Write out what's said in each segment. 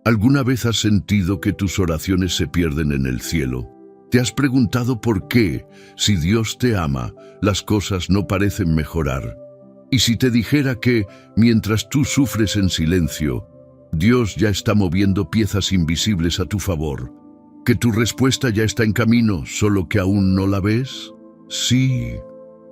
¿Alguna vez has sentido que tus oraciones se pierden en el cielo? ¿Te has preguntado por qué, si Dios te ama, las cosas no parecen mejorar? Y si te dijera que, mientras tú sufres en silencio, Dios ya está moviendo piezas invisibles a tu favor, que tu respuesta ya está en camino, solo que aún no la ves? Sí,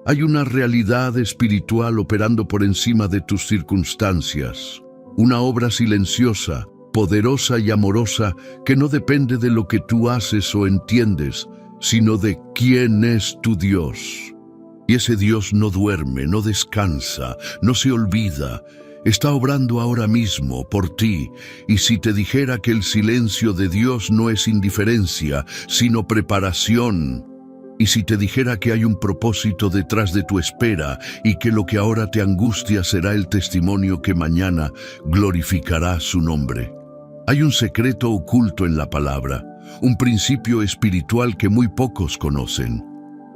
hay una realidad espiritual operando por encima de tus circunstancias, una obra silenciosa, poderosa y amorosa que no depende de lo que tú haces o entiendes, sino de quién es tu Dios. Y ese Dios no duerme, no descansa, no se olvida. Está obrando ahora mismo por ti, y si te dijera que el silencio de Dios no es indiferencia, sino preparación, y si te dijera que hay un propósito detrás de tu espera y que lo que ahora te angustia será el testimonio que mañana glorificará su nombre. Hay un secreto oculto en la palabra, un principio espiritual que muy pocos conocen.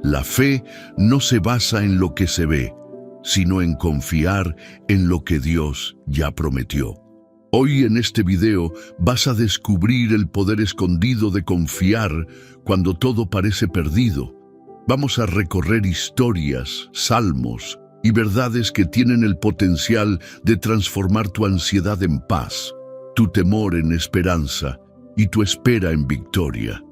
La fe no se basa en lo que se ve, sino en confiar en lo que Dios ya prometió. Hoy en este video vas a descubrir el poder escondido de confiar cuando todo parece perdido. Vamos a recorrer historias, salmos y verdades que tienen el potencial de transformar tu ansiedad en paz, tu temor en esperanza y tu espera en victoria.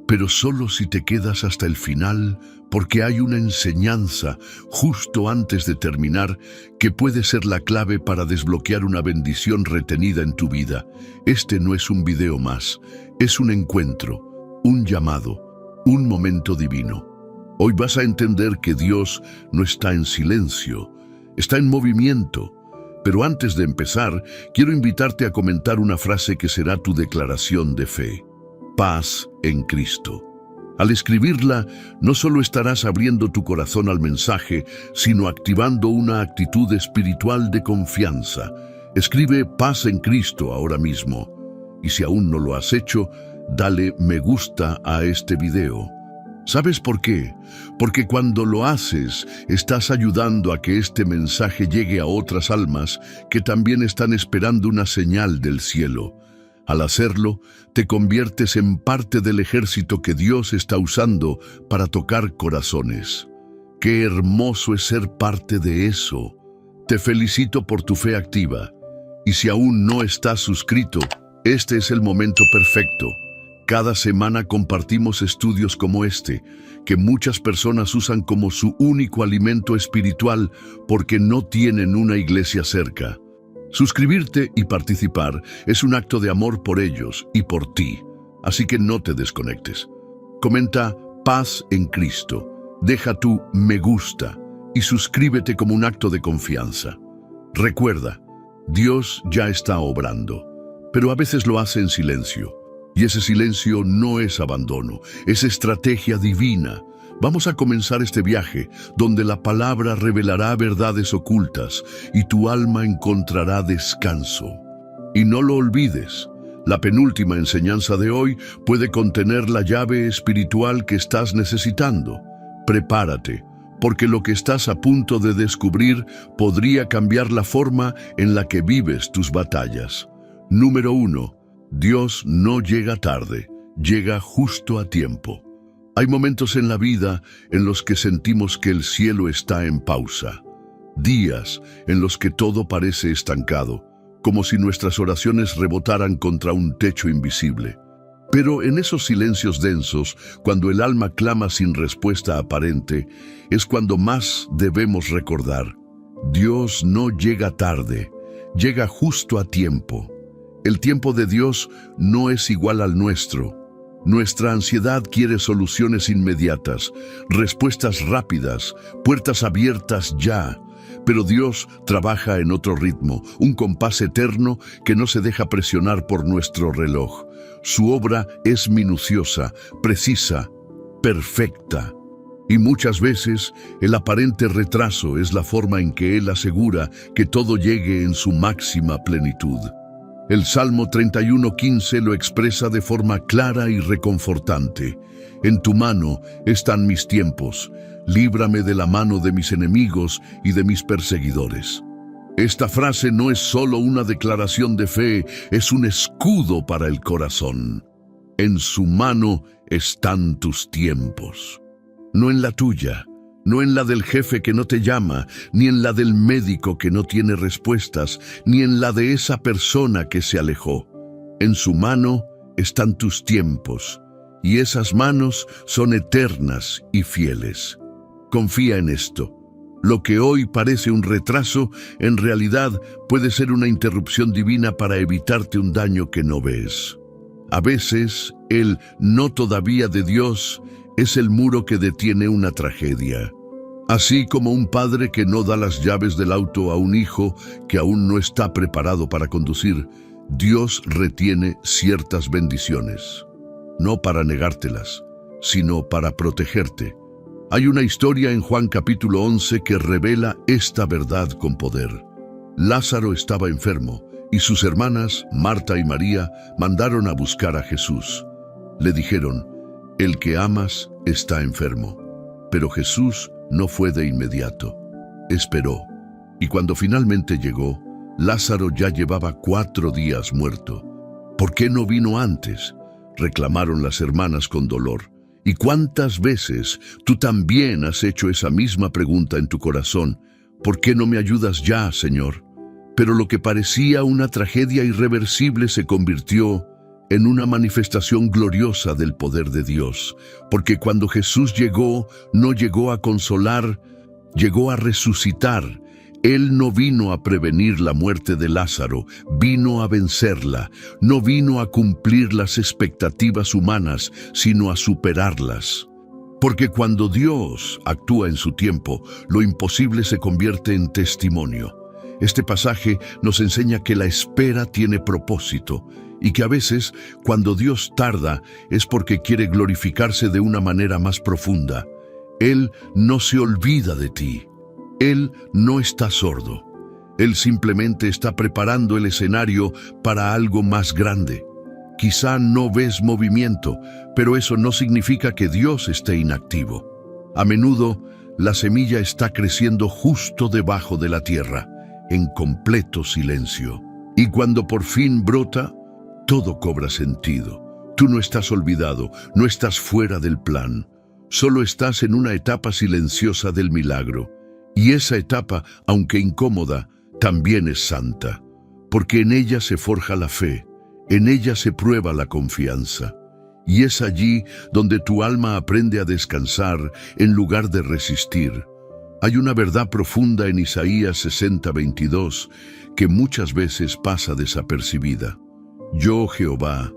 Pero solo si te quedas hasta el final, porque hay una enseñanza justo antes de terminar que puede ser la clave para desbloquear una bendición retenida en tu vida. Este no es un video más, es un encuentro, un llamado, un momento divino. Hoy vas a entender que Dios no está en silencio, está en movimiento. Pero antes de empezar, quiero invitarte a comentar una frase que será tu declaración de fe. Paz en Cristo. Al escribirla, no solo estarás abriendo tu corazón al mensaje, sino activando una actitud espiritual de confianza. Escribe paz en Cristo ahora mismo. Y si aún no lo has hecho, dale me gusta a este video. ¿Sabes por qué? Porque cuando lo haces, estás ayudando a que este mensaje llegue a otras almas que también están esperando una señal del cielo. Al hacerlo, te conviertes en parte del ejército que Dios está usando para tocar corazones. ¡Qué hermoso es ser parte de eso! Te felicito por tu fe activa. Y si aún no estás suscrito, este es el momento perfecto. Cada semana compartimos estudios como este, que muchas personas usan como su único alimento espiritual porque no tienen una iglesia cerca. Suscribirte y participar es un acto de amor por ellos y por ti, así que no te desconectes. Comenta paz en Cristo, deja tu me gusta y suscríbete como un acto de confianza. Recuerda, Dios ya está obrando, pero a veces lo hace en silencio. Y ese silencio no es abandono, es estrategia divina. Vamos a comenzar este viaje donde la palabra revelará verdades ocultas y tu alma encontrará descanso. Y no lo olvides, la penúltima enseñanza de hoy puede contener la llave espiritual que estás necesitando. Prepárate, porque lo que estás a punto de descubrir podría cambiar la forma en la que vives tus batallas. Número 1. Dios no llega tarde, llega justo a tiempo. Hay momentos en la vida en los que sentimos que el cielo está en pausa. Días en los que todo parece estancado, como si nuestras oraciones rebotaran contra un techo invisible. Pero en esos silencios densos, cuando el alma clama sin respuesta aparente, es cuando más debemos recordar: Dios no llega tarde, llega justo a tiempo. El tiempo de Dios no es igual al nuestro. Nuestra ansiedad quiere soluciones inmediatas, respuestas rápidas, puertas abiertas ya. Pero Dios trabaja en otro ritmo, un compás eterno que no se deja presionar por nuestro reloj. Su obra es minuciosa, precisa, perfecta. Y muchas veces el aparente retraso es la forma en que Él asegura que todo llegue en su máxima plenitud. El Salmo 31:15 lo expresa de forma clara y reconfortante. En tu mano están mis tiempos, líbrame de la mano de mis enemigos y de mis perseguidores. Esta frase no es solo una declaración de fe, es un escudo para el corazón. En su mano están tus tiempos. No en la tuya, no en la del jefe que no te llama, ni en la del médico que no tiene respuestas, ni en la de esa persona que se alejó. En su mano están tus tiempos, y esas manos son eternas y fieles. Confía en esto. Lo que hoy parece un retraso, en realidad puede ser una interrupción divina para evitarte un daño que no ves. A veces, el no todavía de Dios es el muro que detiene una tragedia. Así como un padre que no da las llaves del auto a un hijo que aún no está preparado para conducir, Dios retiene ciertas bendiciones. No para negártelas, sino para protegerte. Hay una historia en Juan capítulo 11 que revela esta verdad con poder. Lázaro estaba enfermo y sus hermanas, Marta y María, mandaron a buscar a Jesús. Le dijeron, «El que amas está enfermo». Pero Jesús no fue de inmediato. Esperó, y cuando finalmente llegó, Lázaro ya llevaba 4 días muerto. «¿Por qué no vino antes?», reclamaron las hermanas con dolor. ¿Y cuántas veces tú también has hecho esa misma pregunta en tu corazón? ¿Por qué no me ayudas ya, Señor? Pero lo que parecía una tragedia irreversible se convirtió en una manifestación gloriosa del poder de Dios, porque cuando Jesús llegó, no llegó a consolar, llegó a resucitar. Él no vino a prevenir la muerte de Lázaro, vino a vencerla. No vino a cumplir las expectativas humanas, sino a superarlas. Porque cuando Dios actúa en su tiempo, lo imposible se convierte en testimonio. Este pasaje nos enseña que la espera tiene propósito y que a veces, cuando Dios tarda, es porque quiere glorificarse de una manera más profunda. Él no se olvida de ti. Él no está sordo. Él simplemente está preparando el escenario para algo más grande. Quizá no ves movimiento, pero eso no significa que Dios esté inactivo. A menudo, la semilla está creciendo justo debajo de la tierra, en completo silencio. Y cuando por fin brota, todo cobra sentido. Tú no estás olvidado, no estás fuera del plan. Solo estás en una etapa silenciosa del milagro. Y esa etapa, aunque incómoda, también es santa, porque en ella se forja la fe, en ella se prueba la confianza. Y es allí donde tu alma aprende a descansar en lugar de resistir. Hay una verdad profunda en Isaías 60:22 que muchas veces pasa desapercibida. Yo, Jehová,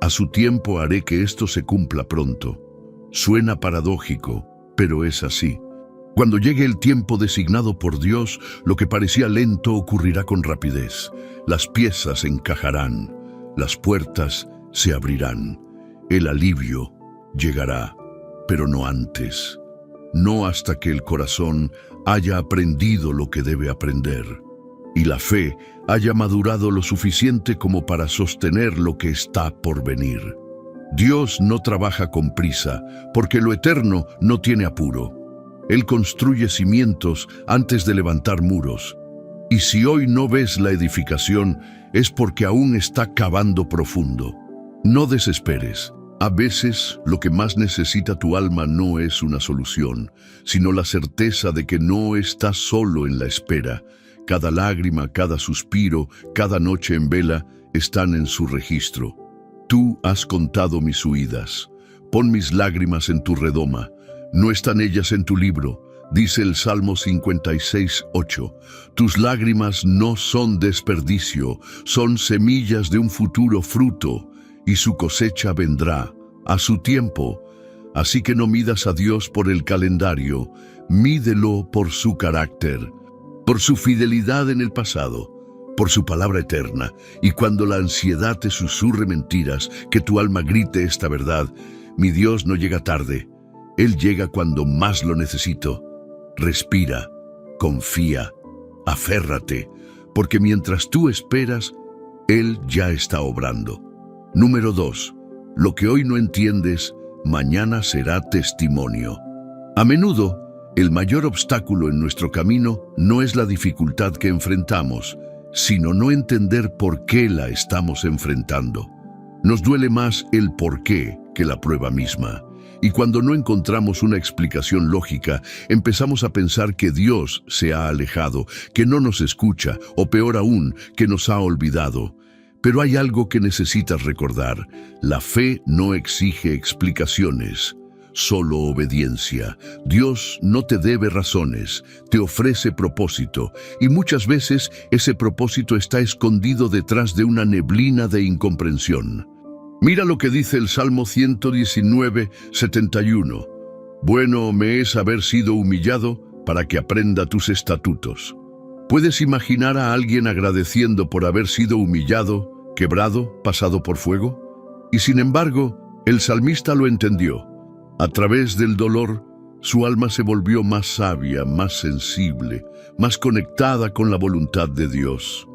a su tiempo haré que esto se cumpla pronto. Suena paradójico, pero es así. Cuando llegue el tiempo designado por Dios, lo que parecía lento ocurrirá con rapidez. Las piezas encajarán, las puertas se abrirán. El alivio llegará, pero no antes. No hasta que el corazón haya aprendido lo que debe aprender y la fe haya madurado lo suficiente como para sostener lo que está por venir. Dios no trabaja con prisa, porque lo eterno no tiene apuro. Él construye cimientos antes de levantar muros. Y si hoy no ves la edificación, es porque aún está cavando profundo. No desesperes. A veces, lo que más necesita tu alma no es una solución, sino la certeza de que no estás solo en la espera. Cada lágrima, cada suspiro, cada noche en vela están en su registro. Tú has contado mis huidas. Pon mis lágrimas en tu redoma. No están ellas en tu libro, dice el Salmo 56:8. Tus lágrimas no son desperdicio, son semillas de un futuro fruto, y su cosecha vendrá a su tiempo. Así que no midas a Dios por el calendario, mídelo por su carácter, por su fidelidad en el pasado, por su palabra eterna. Y cuando la ansiedad te susurre mentiras, que tu alma grite esta verdad: mi Dios no llega tarde. Él llega cuando más lo necesito. Respira, confía, aférrate, porque mientras tú esperas, Él ya está obrando. Número 2. Lo que hoy no entiendes, mañana será testimonio. A menudo, El mayor obstáculo en nuestro camino no es la dificultad que enfrentamos, sino no entender por qué la estamos enfrentando. Nos duele más el por qué que la prueba misma. Y cuando no encontramos una explicación lógica, empezamos a pensar que Dios se ha alejado, que no nos escucha, o peor aún, que nos ha olvidado. Pero hay algo que necesitas recordar. La fe no exige explicaciones, solo obediencia. Dios no te debe razones, te ofrece propósito, y muchas veces ese propósito está escondido detrás de una neblina de incomprensión. Mira lo que dice el Salmo 119, 71. Bueno me es haber sido humillado para que aprenda tus estatutos. ¿Puedes imaginar a alguien agradeciendo por haber sido humillado, quebrado, pasado por fuego? Y sin embargo, el salmista lo entendió. A través del dolor, su alma se volvió más sabia, más sensible, más conectada con la voluntad de Dios.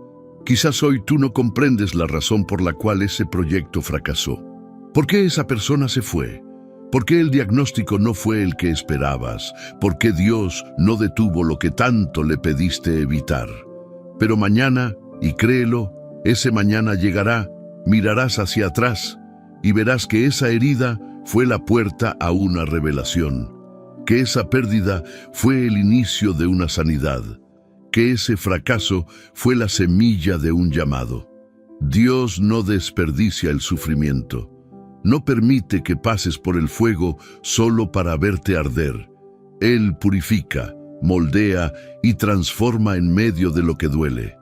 Quizás hoy tú no comprendes la razón por la cual ese proyecto fracasó. ¿Por qué esa persona se fue? ¿Por qué el diagnóstico no fue el que esperabas? ¿Por qué Dios no detuvo lo que tanto le pediste evitar? Pero mañana, y créelo, ese mañana llegará, mirarás hacia atrás y verás que esa herida fue la puerta a una revelación, que esa pérdida fue el inicio de una sanidad, que ese fracaso fue la semilla de un llamado. Dios no desperdicia el sufrimiento. No permite que pases por el fuego solo para verte arder. Él purifica, moldea y transforma en medio de lo que duele.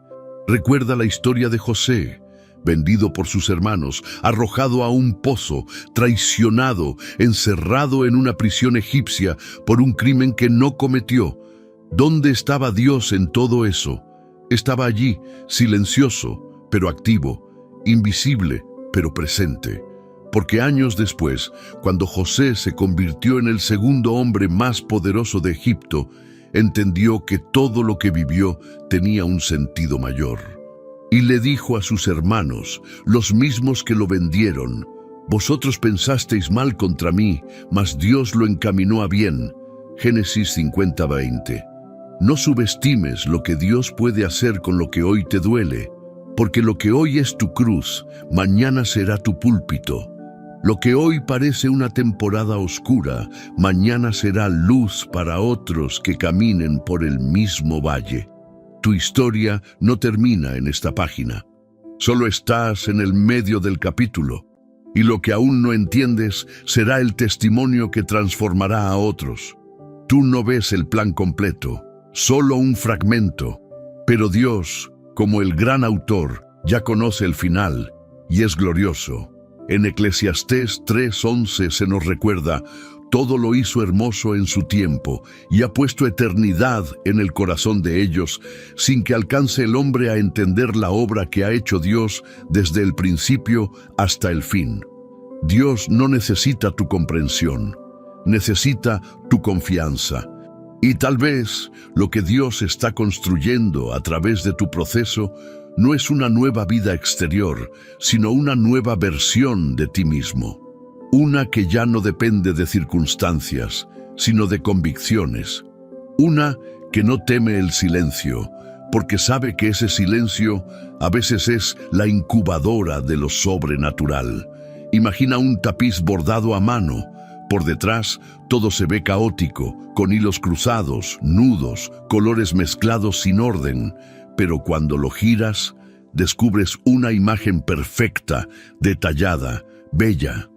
Recuerda la historia de José, vendido por sus hermanos, arrojado a un pozo, traicionado, encerrado en una prisión egipcia por un crimen que no cometió. ¿Dónde estaba Dios en todo eso? Estaba allí, silencioso, pero activo, invisible, pero presente. Porque años después, cuando José se convirtió en el segundo hombre más poderoso de Egipto, entendió que todo lo que vivió tenía un sentido mayor. Y le dijo a sus hermanos, los mismos que lo vendieron: vosotros pensasteis mal contra mí, mas Dios lo encaminó a bien. Génesis 50:20. No subestimes lo que Dios puede hacer con lo que hoy te duele, porque lo que hoy es tu cruz, mañana será tu púlpito. Lo que hoy parece una temporada oscura, mañana será luz para otros que caminen por el mismo valle. Tu historia no termina en esta página. Solo estás en el medio del capítulo, y lo que aún no entiendes será el testimonio que transformará a otros. Tú no ves el plan completo, solo un fragmento, pero Dios, como el gran autor, ya conoce el final, y es glorioso. En Eclesiastés 3:11 se nos recuerda: todo lo hizo hermoso en su tiempo, y ha puesto eternidad en el corazón de ellos, sin que alcance el hombre a entender la obra que ha hecho Dios desde el principio hasta el fin. Dios no necesita tu comprensión, necesita tu confianza. Y tal vez lo que Dios está construyendo a través de tu proceso no es una nueva vida exterior, sino una nueva versión de ti mismo. Una que ya no depende de circunstancias, sino de convicciones. Una que no teme el silencio, porque sabe que ese silencio a veces es la incubadora de lo sobrenatural. Imagina un tapiz bordado a mano. Por detrás, todo se ve caótico, con hilos cruzados, nudos, colores mezclados sin orden. Pero cuando lo giras, descubres una imagen perfecta, detallada, bella.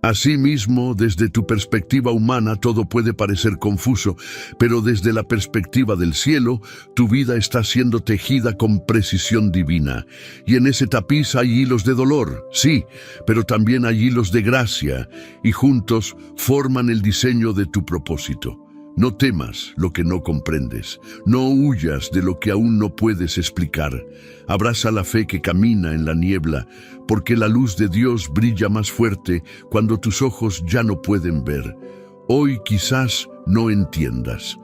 Asimismo, desde tu perspectiva humana todo puede parecer confuso, pero desde la perspectiva del cielo, tu vida está siendo tejida con precisión divina. Y en ese tapiz hay hilos de dolor, sí, pero también hay hilos de gracia, y juntos forman el diseño de tu propósito. No temas lo que no comprendes, no huyas de lo que aún no puedes explicar. Abraza la fe que camina en la niebla, porque la luz de Dios brilla más fuerte cuando tus ojos ya no pueden ver. Hoy quizás no entiendas.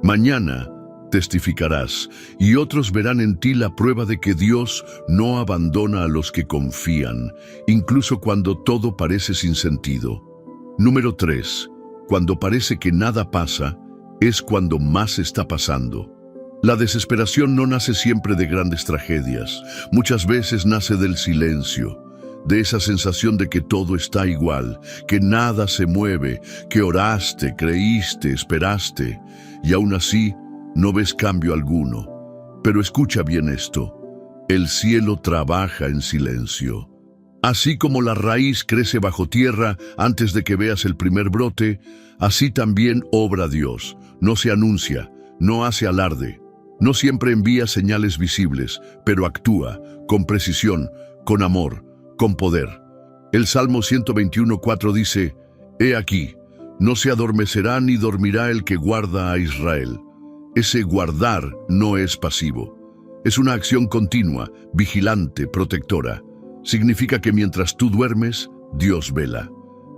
Mañana testificarás, y otros verán en ti la prueba de que Dios no abandona a los que confían, incluso cuando todo parece sin sentido. Número 3. Cuando parece que nada pasa, es cuando más está pasando. La desesperación no nace siempre de grandes tragedias. Muchas veces nace del silencio, de esa sensación de que todo está igual, que nada se mueve, que oraste, creíste, esperaste, y aún así no ves cambio alguno. Pero escucha bien esto: el cielo trabaja en silencio. Así como la raíz crece bajo tierra antes de que veas el primer brote, así también obra Dios. No se anuncia, no hace alarde, no siempre envía señales visibles, pero actúa con precisión, con amor, con poder. El Salmo 121:4 dice: He aquí, no se adormecerá ni dormirá el que guarda a Israel. Ese guardar no es pasivo. Es una acción continua, vigilante, protectora. Significa que mientras tú duermes, Dios vela.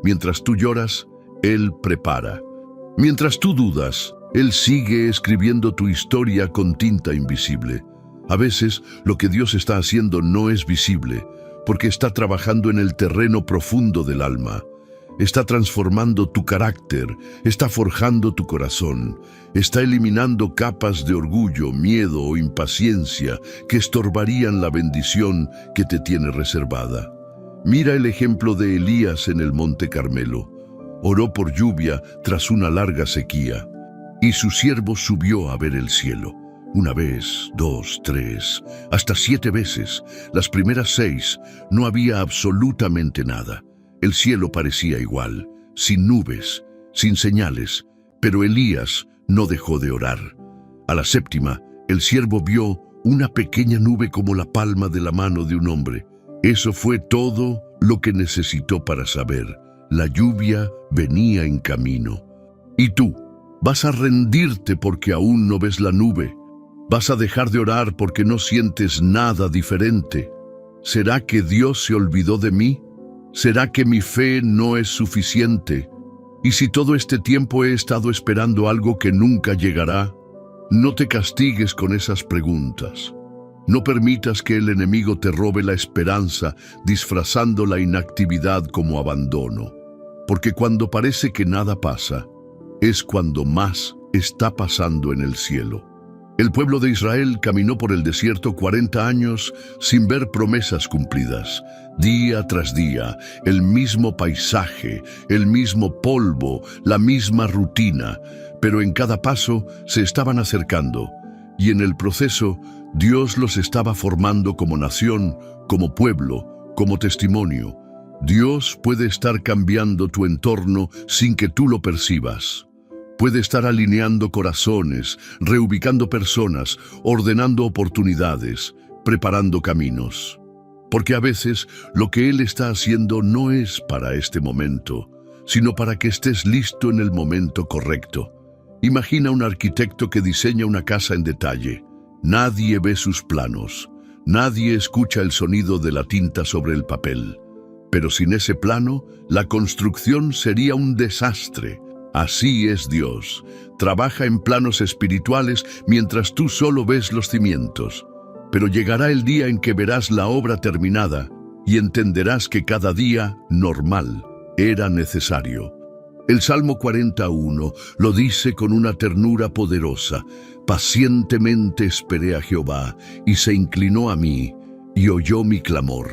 Mientras tú lloras, Él prepara. Mientras tú dudas, Él sigue escribiendo tu historia con tinta invisible. A veces, lo que Dios está haciendo no es visible, porque está trabajando en el terreno profundo del alma. Está transformando tu carácter, está forjando tu corazón, está eliminando capas de orgullo, miedo o impaciencia que estorbarían la bendición que te tiene reservada. Mira el ejemplo de Elías en el Monte Carmelo. Oró por lluvia tras una larga sequía, y su siervo subió a ver el cielo. Una vez, 2, 3, hasta 7 veces. Las primeras 6 no había absolutamente nada. El cielo parecía igual, sin nubes, sin señales, pero Elías no dejó de orar. A la 7ª, el siervo vio una pequeña nube como la palma de la mano de un hombre. Eso fue todo lo que necesitó para saber: la lluvia venía en camino. ¿Y tú? ¿Vas a rendirte porque aún no ves la nube? ¿Vas a dejar de orar porque no sientes nada diferente? ¿Será que Dios se olvidó de mí? ¿Será que mi fe no es suficiente? ¿Y si todo este tiempo he estado esperando algo que nunca llegará? No te castigues con esas preguntas. No permitas que el enemigo te robe la esperanza disfrazando la inactividad como abandono. Porque cuando parece que nada pasa, es cuando más está pasando en el cielo. El pueblo de Israel caminó por el desierto 40 años sin ver promesas cumplidas. Día tras día, el mismo paisaje, el mismo polvo, la misma rutina, pero en cada paso se estaban acercando, y en el proceso Dios los estaba formando como nación, como pueblo, como testimonio. Dios puede estar cambiando tu entorno sin que tú lo percibas. Puede estar alineando corazones, reubicando personas, ordenando oportunidades, preparando caminos. Porque a veces lo que Él está haciendo no es para este momento, sino para que estés listo en el momento correcto. Imagina un arquitecto que diseña una casa en detalle. Nadie ve sus planos, nadie escucha el sonido de la tinta sobre el papel. Pero sin ese plano, la construcción sería un desastre. Así es Dios. Trabaja en planos espirituales mientras tú solo ves los cimientos. Pero llegará el día en que verás la obra terminada y entenderás que cada día normal era necesario. El Salmo 41 lo dice con una ternura poderosa: pacientemente esperé a Jehová, y se inclinó a mí, y oyó mi clamor.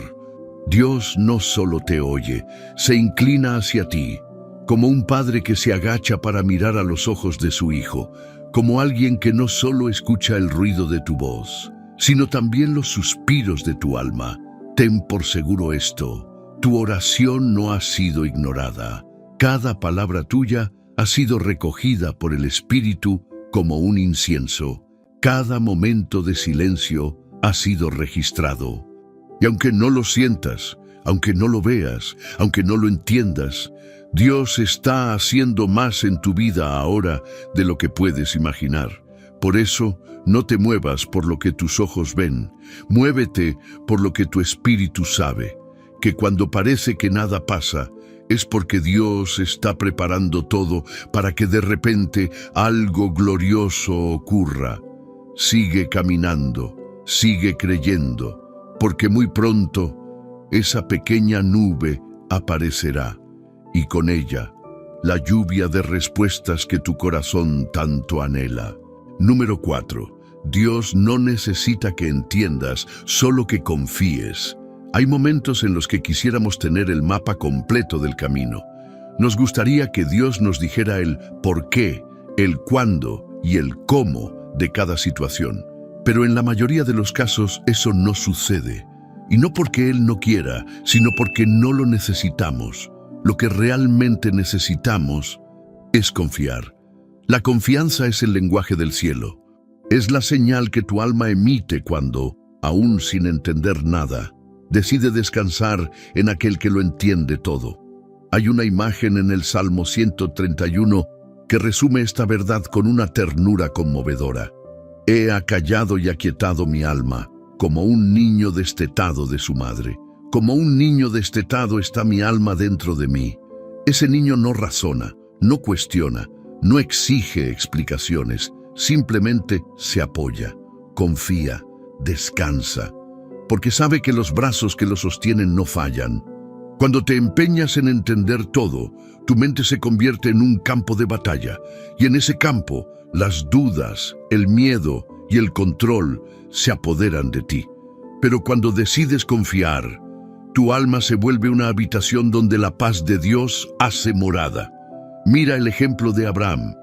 Dios no solo te oye, se inclina hacia ti, como un padre que se agacha para mirar a los ojos de su hijo, como alguien que no solo escucha el ruido de tu voz, sino también los suspiros de tu alma. Ten por seguro esto: tu oración no ha sido ignorada. Cada palabra tuya ha sido recogida por el Espíritu como un incienso. Cada momento de silencio ha sido registrado. Y aunque no lo sientas, aunque no lo veas, aunque no lo entiendas, Dios está haciendo más en tu vida ahora de lo que puedes imaginar. Por eso, no te muevas por lo que tus ojos ven. Muévete por lo que tu espíritu sabe, que cuando parece que nada pasa, es porque Dios está preparando todo para que de repente algo glorioso ocurra. Sigue caminando, sigue creyendo, porque muy pronto esa pequeña nube aparecerá, y con ella la lluvia de respuestas que tu corazón tanto anhela. Número 4. Dios no necesita que entiendas, solo que confíes. Hay momentos en los que quisiéramos tener el mapa completo del camino. Nos gustaría que Dios nos dijera el por qué, el cuándo y el cómo de cada situación. Pero en la mayoría de los casos eso no sucede. Y no porque Él no quiera, sino porque no lo necesitamos. Lo que realmente necesitamos es confiar. La confianza es el lenguaje del cielo. Es la señal que tu alma emite cuando, aún sin entender nada, decide descansar en aquel que lo entiende todo. Hay una imagen en el Salmo 131 que resume esta verdad con una ternura conmovedora. He acallado y aquietado mi alma, como un niño destetado de su madre. Como un niño destetado está mi alma dentro de mí. Ese niño no razona, no cuestiona, no exige explicaciones, simplemente se apoya, confía, descansa, porque sabe que los brazos que lo sostienen no fallan. Cuando te empeñas en entender todo, tu mente se convierte en un campo de batalla, y en ese campo, las dudas, el miedo y el control se apoderan de ti. Pero cuando decides confiar, tu alma se vuelve una habitación donde la paz de Dios hace morada. Mira el ejemplo de Abraham.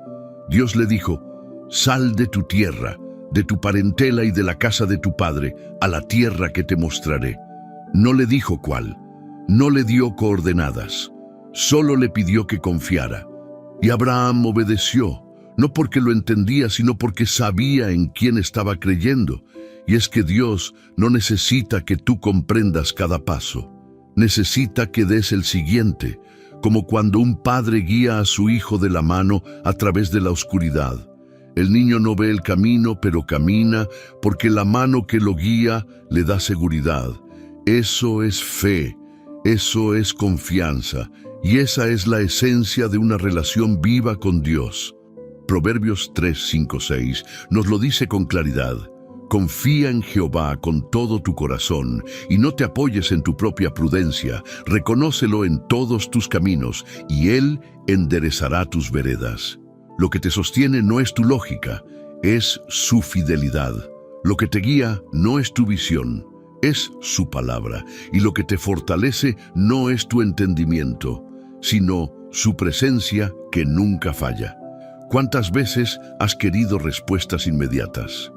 Dios le dijo: sal de tu tierra, de tu parentela y de la casa de tu padre, a la tierra que te mostraré. No le dijo cuál, no le dio coordenadas, solo le pidió que confiara. Y Abraham obedeció, no porque lo entendía, sino porque sabía en quién estaba creyendo. Y es que Dios no necesita que tú comprendas cada paso, necesita que des el siguiente, como cuando un padre guía a su hijo de la mano a través de la oscuridad. El niño no ve el camino, pero camina, porque la mano que lo guía le da seguridad. Eso es fe, eso es confianza, y esa es la esencia de una relación viva con Dios. Proverbios 3, 5, 6 nos lo dice con claridad. Confía en Jehová con todo tu corazón y no te apoyes en tu propia prudencia. Reconócelo en todos tus caminos y Él enderezará tus veredas. Lo que te sostiene no es tu lógica, es su fidelidad. Lo que te guía no es tu visión, es su palabra. Y lo que te fortalece no es tu entendimiento, sino su presencia que nunca falla. ¿Cuántas veces has querido respuestas inmediatas?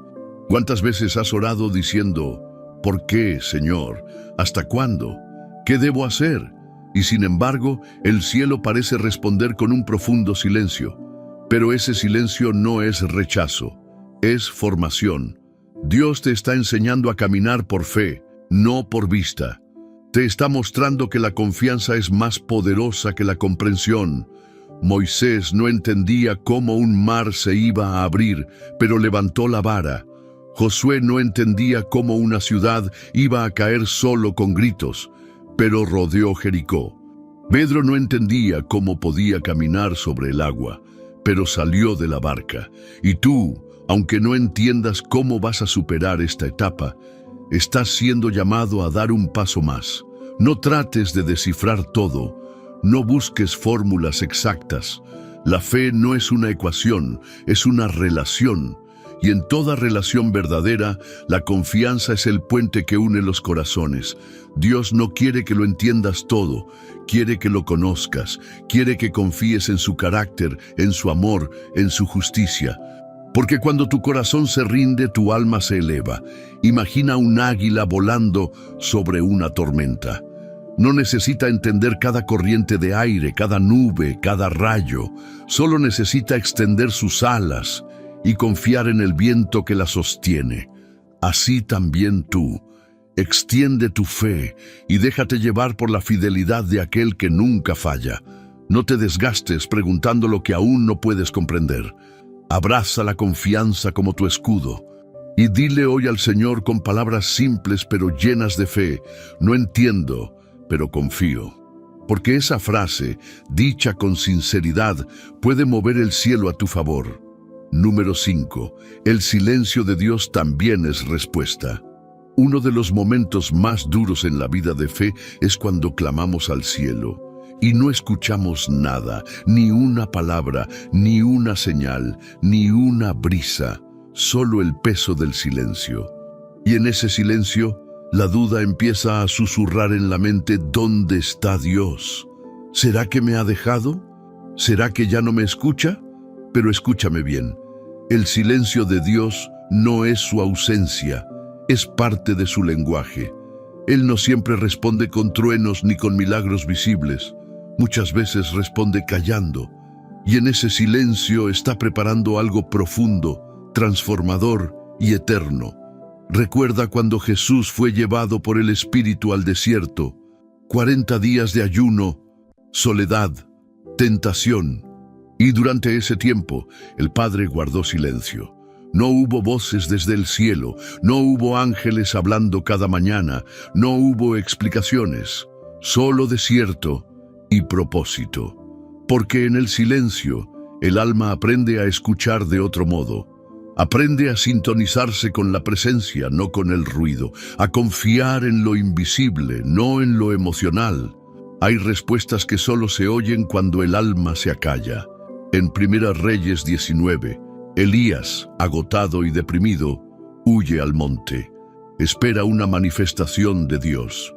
¿Cuántas veces has orado diciendo: ¿por qué, Señor? ¿Hasta cuándo? ¿Qué debo hacer? Y sin embargo, el cielo parece responder con un profundo silencio. Pero ese silencio no es rechazo, es formación. Dios te está enseñando a caminar por fe, no por vista. Te está mostrando que la confianza es más poderosa que la comprensión. Moisés no entendía cómo un mar se iba a abrir, pero levantó la vara. Josué no entendía cómo una ciudad iba a caer solo con gritos, pero rodeó Jericó. Pedro no entendía cómo podía caminar sobre el agua, pero salió de la barca. Y tú, aunque no entiendas cómo vas a superar esta etapa, estás siendo llamado a dar un paso más. No trates de descifrar todo, no busques fórmulas exactas. La fe no es una ecuación, es una relación. Y en toda relación verdadera, la confianza es el puente que une los corazones. Dios no quiere que lo entiendas todo, quiere que lo conozcas, quiere que confíes en su carácter, en su amor, en su justicia. Porque cuando tu corazón se rinde, tu alma se eleva. Imagina un águila volando sobre una tormenta. No necesita entender cada corriente de aire, cada nube, cada rayo. Solo necesita extender sus alas y confiar en el viento que la sostiene. Así también tú, extiende tu fe y déjate llevar por la fidelidad de aquel que nunca falla. No te desgastes preguntando lo que aún no puedes comprender. Abraza la confianza como tu escudo y dile hoy al Señor con palabras simples pero llenas de fe: no entiendo, pero confío. Porque esa frase, dicha con sinceridad, puede mover el cielo a tu favor. Número 5. El silencio de Dios también es respuesta. Uno de los momentos más duros en la vida de fe es cuando clamamos al cielo. y no escuchamos nada, ni una palabra, ni una señal, ni una brisa, solo el peso del silencio. Y en ese silencio, la duda empieza a susurrar en la mente: ¿dónde está Dios? ¿Será que me ha dejado? ¿Será que ya no me escucha? Pero escúchame bien, el silencio de Dios no es su ausencia, es parte de su lenguaje. Él no siempre responde con truenos ni con milagros visibles. Muchas veces responde callando, y en ese silencio está preparando algo profundo, transformador y eterno. Recuerda cuando Jesús fue llevado por el Espíritu al desierto, 40 días de ayuno, soledad, tentación. Y durante ese tiempo, el Padre guardó silencio. No hubo voces desde el cielo, no hubo ángeles hablando cada mañana, no hubo explicaciones, solo desierto y propósito. Porque en el silencio, el alma aprende a escuchar de otro modo. Aprende a sintonizarse con la presencia, no con el ruido, a confiar en lo invisible, no en lo emocional. Hay respuestas que solo se oyen cuando el alma se acalla. En Primera Reyes 19, Elías, agotado y deprimido, huye al monte. Espera una manifestación de Dios.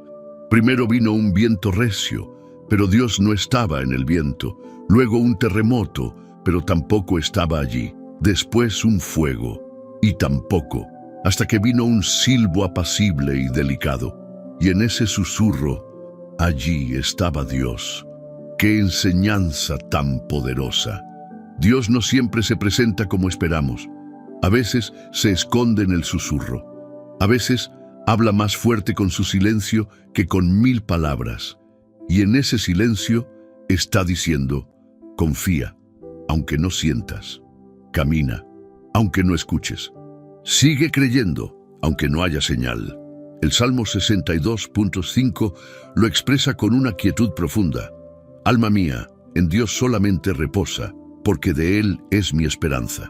Primero vino un viento recio, pero Dios no estaba en el viento. Luego un terremoto, pero tampoco estaba allí. Después un fuego, y tampoco, hasta que vino un silbo apacible y delicado. Y en ese susurro, allí estaba Dios. ¡Qué enseñanza tan poderosa! Dios no siempre se presenta como esperamos. A veces se esconde en el susurro. A veces habla más fuerte con su silencio que con 1000 palabras. Y en ese silencio está diciendo: confía, aunque no sientas. Camina, aunque no escuches. Sigue creyendo, aunque no haya señal. El Salmo 62.5 lo expresa con una quietud profunda. Alma mía, en Dios solamente reposa, porque de Él es mi esperanza.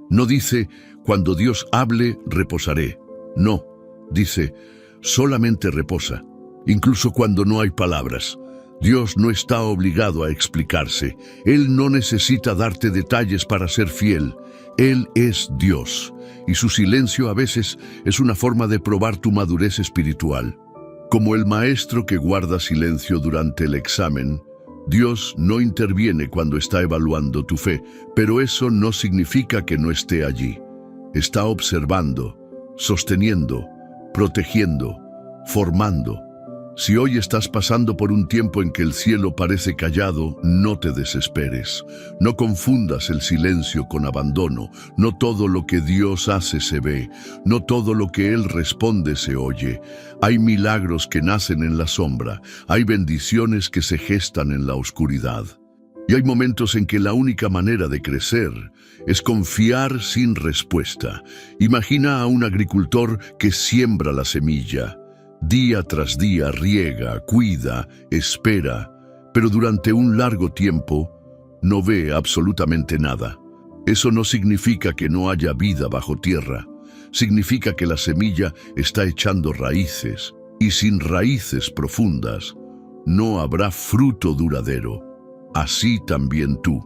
No dice: cuando Dios hable, reposaré. No, dice: solamente reposa, incluso cuando no hay palabras. Dios no está obligado a explicarse. Él no necesita darte detalles para ser fiel. Él es Dios, y su silencio a veces es una forma de probar tu madurez espiritual. Como el maestro que guarda silencio durante el examen, Dios no interviene cuando está evaluando tu fe, pero eso no significa que no esté allí. Está observando, sosteniendo, protegiendo, formando. Si hoy estás pasando por un tiempo en que el cielo parece callado, no te desesperes. No confundas el silencio con abandono. No todo lo que Dios hace se ve. No todo lo que Él responde se oye. Hay milagros que nacen en la sombra. Hay bendiciones que se gestan en la oscuridad. Y hay momentos en que la única manera de crecer es confiar sin respuesta. Imagina a un agricultor que siembra la semilla. Día tras día riega, cuida, espera, pero durante un largo tiempo no ve absolutamente nada. Eso no significa que no haya vida bajo tierra. Significa que la semilla está echando raíces, y sin raíces profundas no habrá fruto duradero. Así también tú.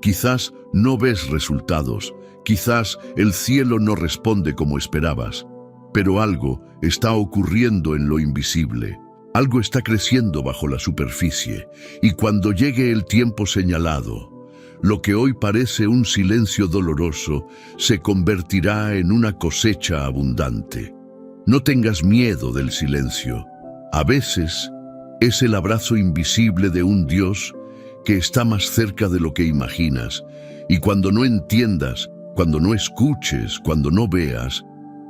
Quizás no ves resultados, quizás el cielo no responde como esperabas, pero algo está ocurriendo en lo invisible. Algo está creciendo bajo la superficie, y cuando llegue el tiempo señalado, lo que hoy parece un silencio doloroso se convertirá en una cosecha abundante. No tengas miedo del silencio. A veces es el abrazo invisible de un Dios que está más cerca de lo que imaginas, y cuando no entiendas, cuando no escuches, cuando no veas,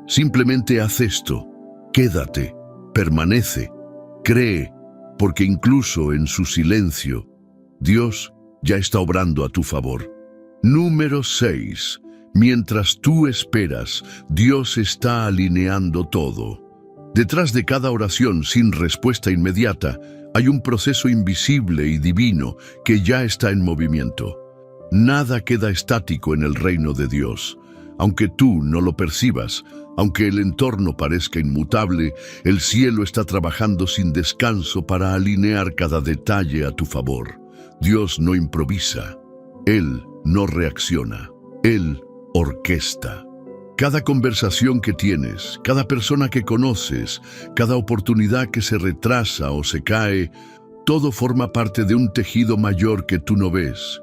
simplemente haz esto: quédate, permanece, cree, porque incluso en su silencio, Dios ya está obrando a tu favor. Número 6. Mientras tú esperas, Dios está alineando todo. Detrás de cada oración sin respuesta inmediata, hay un proceso invisible y divino que ya está en movimiento. Nada queda estático en el reino de Dios. Aunque tú no lo percibas, aunque el entorno parezca inmutable, el cielo está trabajando sin descanso para alinear cada detalle a tu favor. Dios no improvisa, Él no reacciona, Él orquesta. Cada conversación que tienes, cada persona que conoces, cada oportunidad que se retrasa o se cae, todo forma parte de un tejido mayor que tú no ves,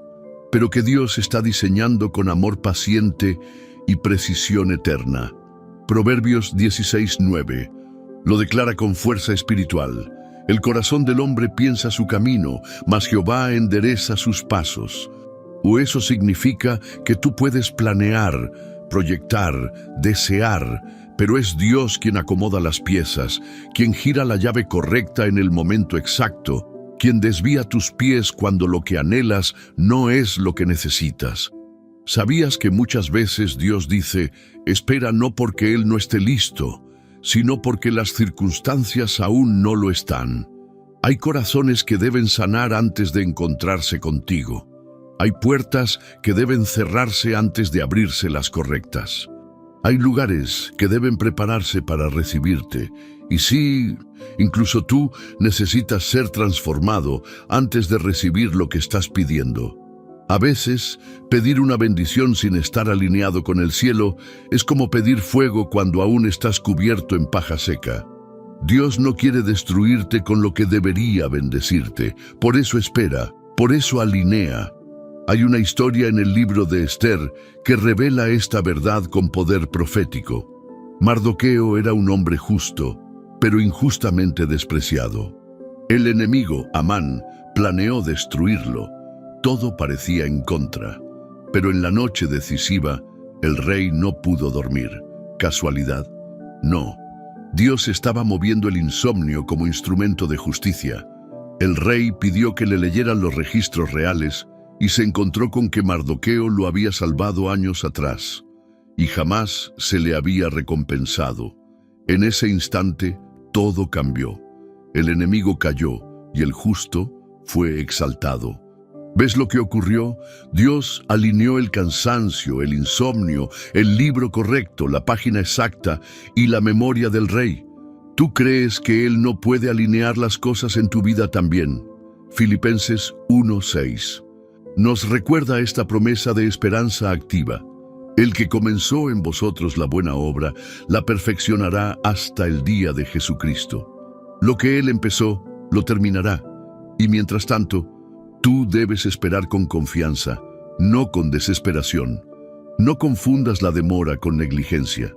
pero que Dios está diseñando con amor paciente y precisión eterna. Proverbios 16:9 lo declara con fuerza espiritual. El corazón del hombre piensa su camino, mas Jehová endereza sus pasos. O eso significa que tú puedes planear, proyectar, desear, pero es Dios quien acomoda las piezas, quien gira la llave correcta en el momento exacto, quien desvía tus pies cuando lo que anhelas no es lo que necesitas. ¿Sabías que muchas veces Dios dice, espera no porque Él no esté listo, sino porque las circunstancias aún no lo están? Hay corazones que deben sanar antes de encontrarse contigo. Hay puertas que deben cerrarse antes de abrirse las correctas. Hay lugares que deben prepararse para recibirte. Y sí, incluso tú necesitas ser transformado antes de recibir lo que estás pidiendo. A veces, pedir una bendición sin estar alineado con el cielo es como pedir fuego cuando aún estás cubierto en paja seca. Dios no quiere destruirte con lo que debería bendecirte. Por eso espera, por eso alinea. Hay una historia en el libro de Esther que revela esta verdad con poder profético. Mardoqueo era un hombre justo, pero injustamente despreciado. El enemigo, Amán, planeó destruirlo. Todo parecía en contra, pero en la noche decisiva, el rey no pudo dormir. ¿Casualidad? No. Dios estaba moviendo el insomnio como instrumento de justicia. El rey pidió que le leyeran los registros reales y se encontró con que Mardoqueo lo había salvado años atrás y jamás se le había recompensado. En ese instante, todo cambió. El enemigo cayó y el justo fue exaltado. ¿Ves lo que ocurrió? Dios alineó el cansancio, el insomnio, el libro correcto, la página exacta y la memoria del rey. ¿Tú crees que Él no puede alinear las cosas en tu vida también? Filipenses 1:6 nos recuerda esta promesa de esperanza activa. El que comenzó en vosotros la buena obra, la perfeccionará hasta el día de Jesucristo. Lo que Él empezó, lo terminará. Y mientras tanto, tú debes esperar con confianza, no con desesperación. No confundas la demora con negligencia.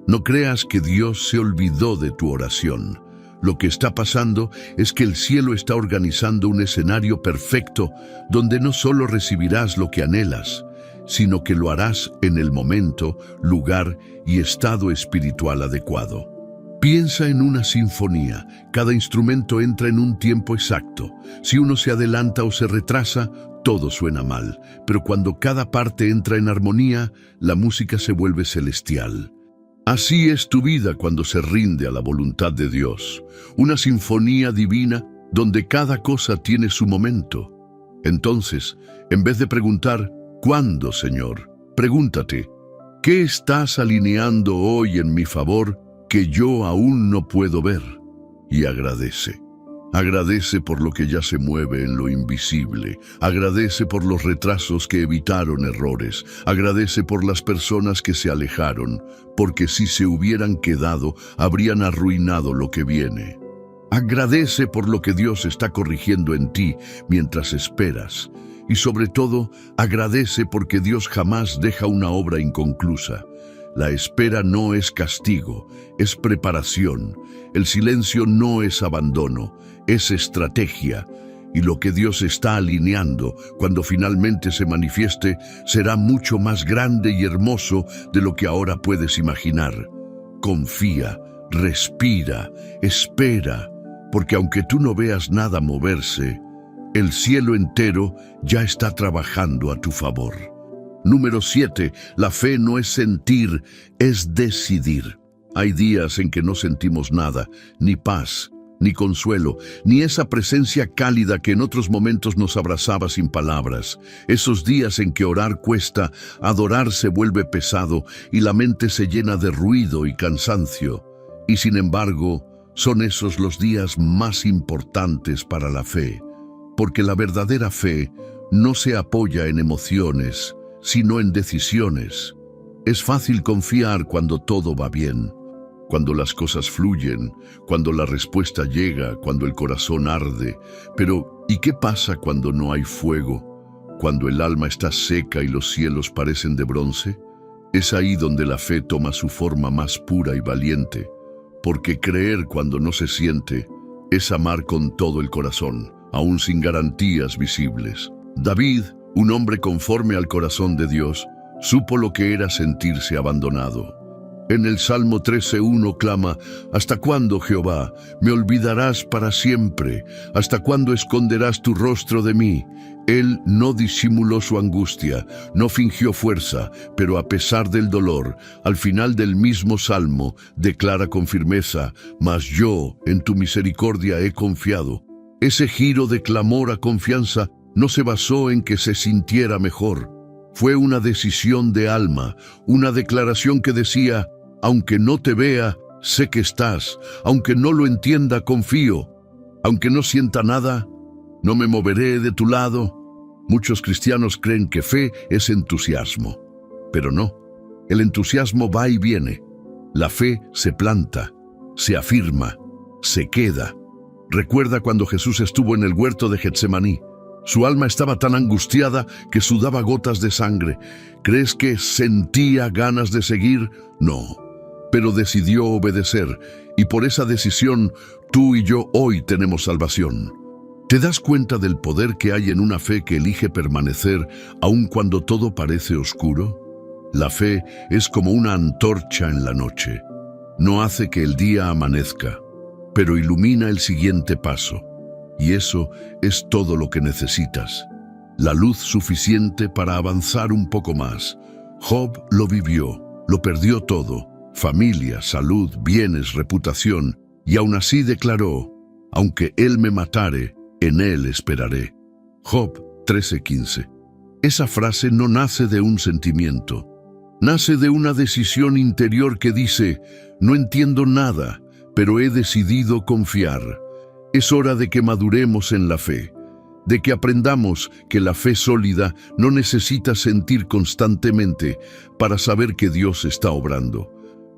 No creas que Dios se olvidó de tu oración. Lo que está pasando es que el cielo está organizando un escenario perfecto donde no solo recibirás lo que anhelas, sino que lo harás en el momento, lugar y estado espiritual adecuado. Piensa en una sinfonía. Cada instrumento entra en un tiempo exacto. Si uno se adelanta o se retrasa, todo suena mal. Pero cuando cada parte entra en armonía, la música se vuelve celestial. Así es tu vida cuando se rinde a la voluntad de Dios. Una sinfonía divina donde cada cosa tiene su momento. Entonces, en vez de preguntar, ¿cuándo, Señor?, pregúntate, ¿qué estás alineando hoy en mi favor que yo aún no puedo ver? Y agradece. Agradece por lo que ya se mueve en lo invisible. Agradece por los retrasos que evitaron errores. Agradece por las personas que se alejaron, porque si se hubieran quedado, habrían arruinado lo que viene. Agradece por lo que Dios está corrigiendo en ti mientras esperas. Y sobre todo, agradece porque Dios jamás deja una obra inconclusa. La espera no es castigo, es preparación. El silencio no es abandono, es estrategia. Y lo que Dios está alineando, cuando finalmente se manifieste, será mucho más grande y hermoso de lo que ahora puedes imaginar. Confía, respira, espera, porque aunque tú no veas nada moverse, el cielo entero ya está trabajando a tu favor. Número 7. La fe no es sentir, es decidir. Hay días en que no sentimos nada, ni paz, ni consuelo, ni esa presencia cálida que en otros momentos nos abrazaba sin palabras. Esos días en que orar cuesta, adorar se vuelve pesado y la mente se llena de ruido y cansancio. Y sin embargo, son esos los días más importantes para la fe, porque la verdadera fe no se apoya en emociones, sino en decisiones. Es fácil confiar cuando todo va bien, cuando las cosas fluyen, cuando la respuesta llega, cuando el corazón arde. Pero, ¿y qué pasa cuando no hay fuego? Cuando el alma está seca y los cielos parecen de bronce. Es ahí donde la fe toma su forma más pura y valiente, porque creer cuando no se siente es amar con todo el corazón, aún sin garantías visibles. David, un hombre conforme al corazón de Dios, supo lo que era sentirse abandonado. En el Salmo 13:1 clama: ¿Hasta cuándo, Jehová, me olvidarás para siempre? ¿Hasta cuándo esconderás tu rostro de mí? Él no disimuló su angustia, no fingió fuerza, pero a pesar del dolor, al final del mismo Salmo, declara con firmeza: «Mas yo en tu misericordia he confiado». Ese giro de clamor a confianza no se basó en que se sintiera mejor. Fue una decisión de alma, una declaración que decía: aunque no te vea, sé que estás. Aunque no lo entienda, confío. Aunque no sienta nada, no me moveré de tu lado. Muchos cristianos creen que fe es entusiasmo, pero no. El entusiasmo va y viene. La fe se planta, se afirma, se queda. Recuerda cuando Jesús estuvo en el huerto de Getsemaní. Su alma estaba tan angustiada que sudaba gotas de sangre. ¿Crees que sentía ganas de seguir? No, pero decidió obedecer, y por esa decisión tú y yo hoy tenemos salvación. ¿Te das cuenta del poder que hay en una fe que elige permanecer aun cuando todo parece oscuro? La fe es como una antorcha en la noche. No hace que el día amanezca, pero ilumina el siguiente paso. Y eso es todo lo que necesitas. La luz suficiente para avanzar un poco más. Job lo vivió, lo perdió todo: familia, salud, bienes, reputación, y aún así declaró: aunque él me matare, en él esperaré. Job 13:15. Esa frase no nace de un sentimiento, nace de una decisión interior que dice: no entiendo nada, pero he decidido confiar. Es hora de que maduremos en la fe, de que aprendamos que la fe sólida no necesita sentir constantemente para saber que Dios está obrando.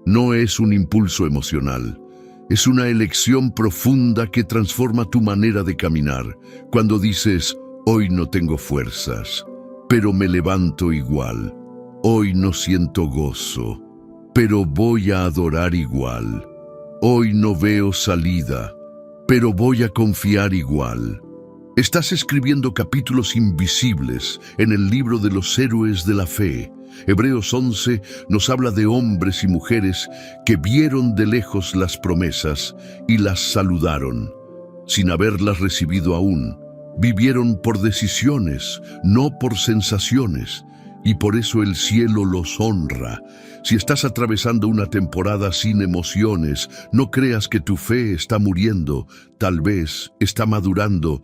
No es un impulso emocional, es una elección profunda que transforma tu manera de caminar. Cuando dices: hoy no tengo fuerzas, pero me levanto igual. Hoy no siento gozo, pero voy a adorar igual. Hoy no veo salida, pero voy a confiar igual. Estás escribiendo capítulos invisibles en el libro de los héroes de la fe. Hebreos 11 nos habla de hombres y mujeres que vieron de lejos las promesas y las saludaron, sin haberlas recibido aún. Vivieron por decisiones, no por sensaciones, y por eso el cielo los honra. Si estás atravesando una temporada sin emociones, no creas que tu fe está muriendo. Tal vez está madurando.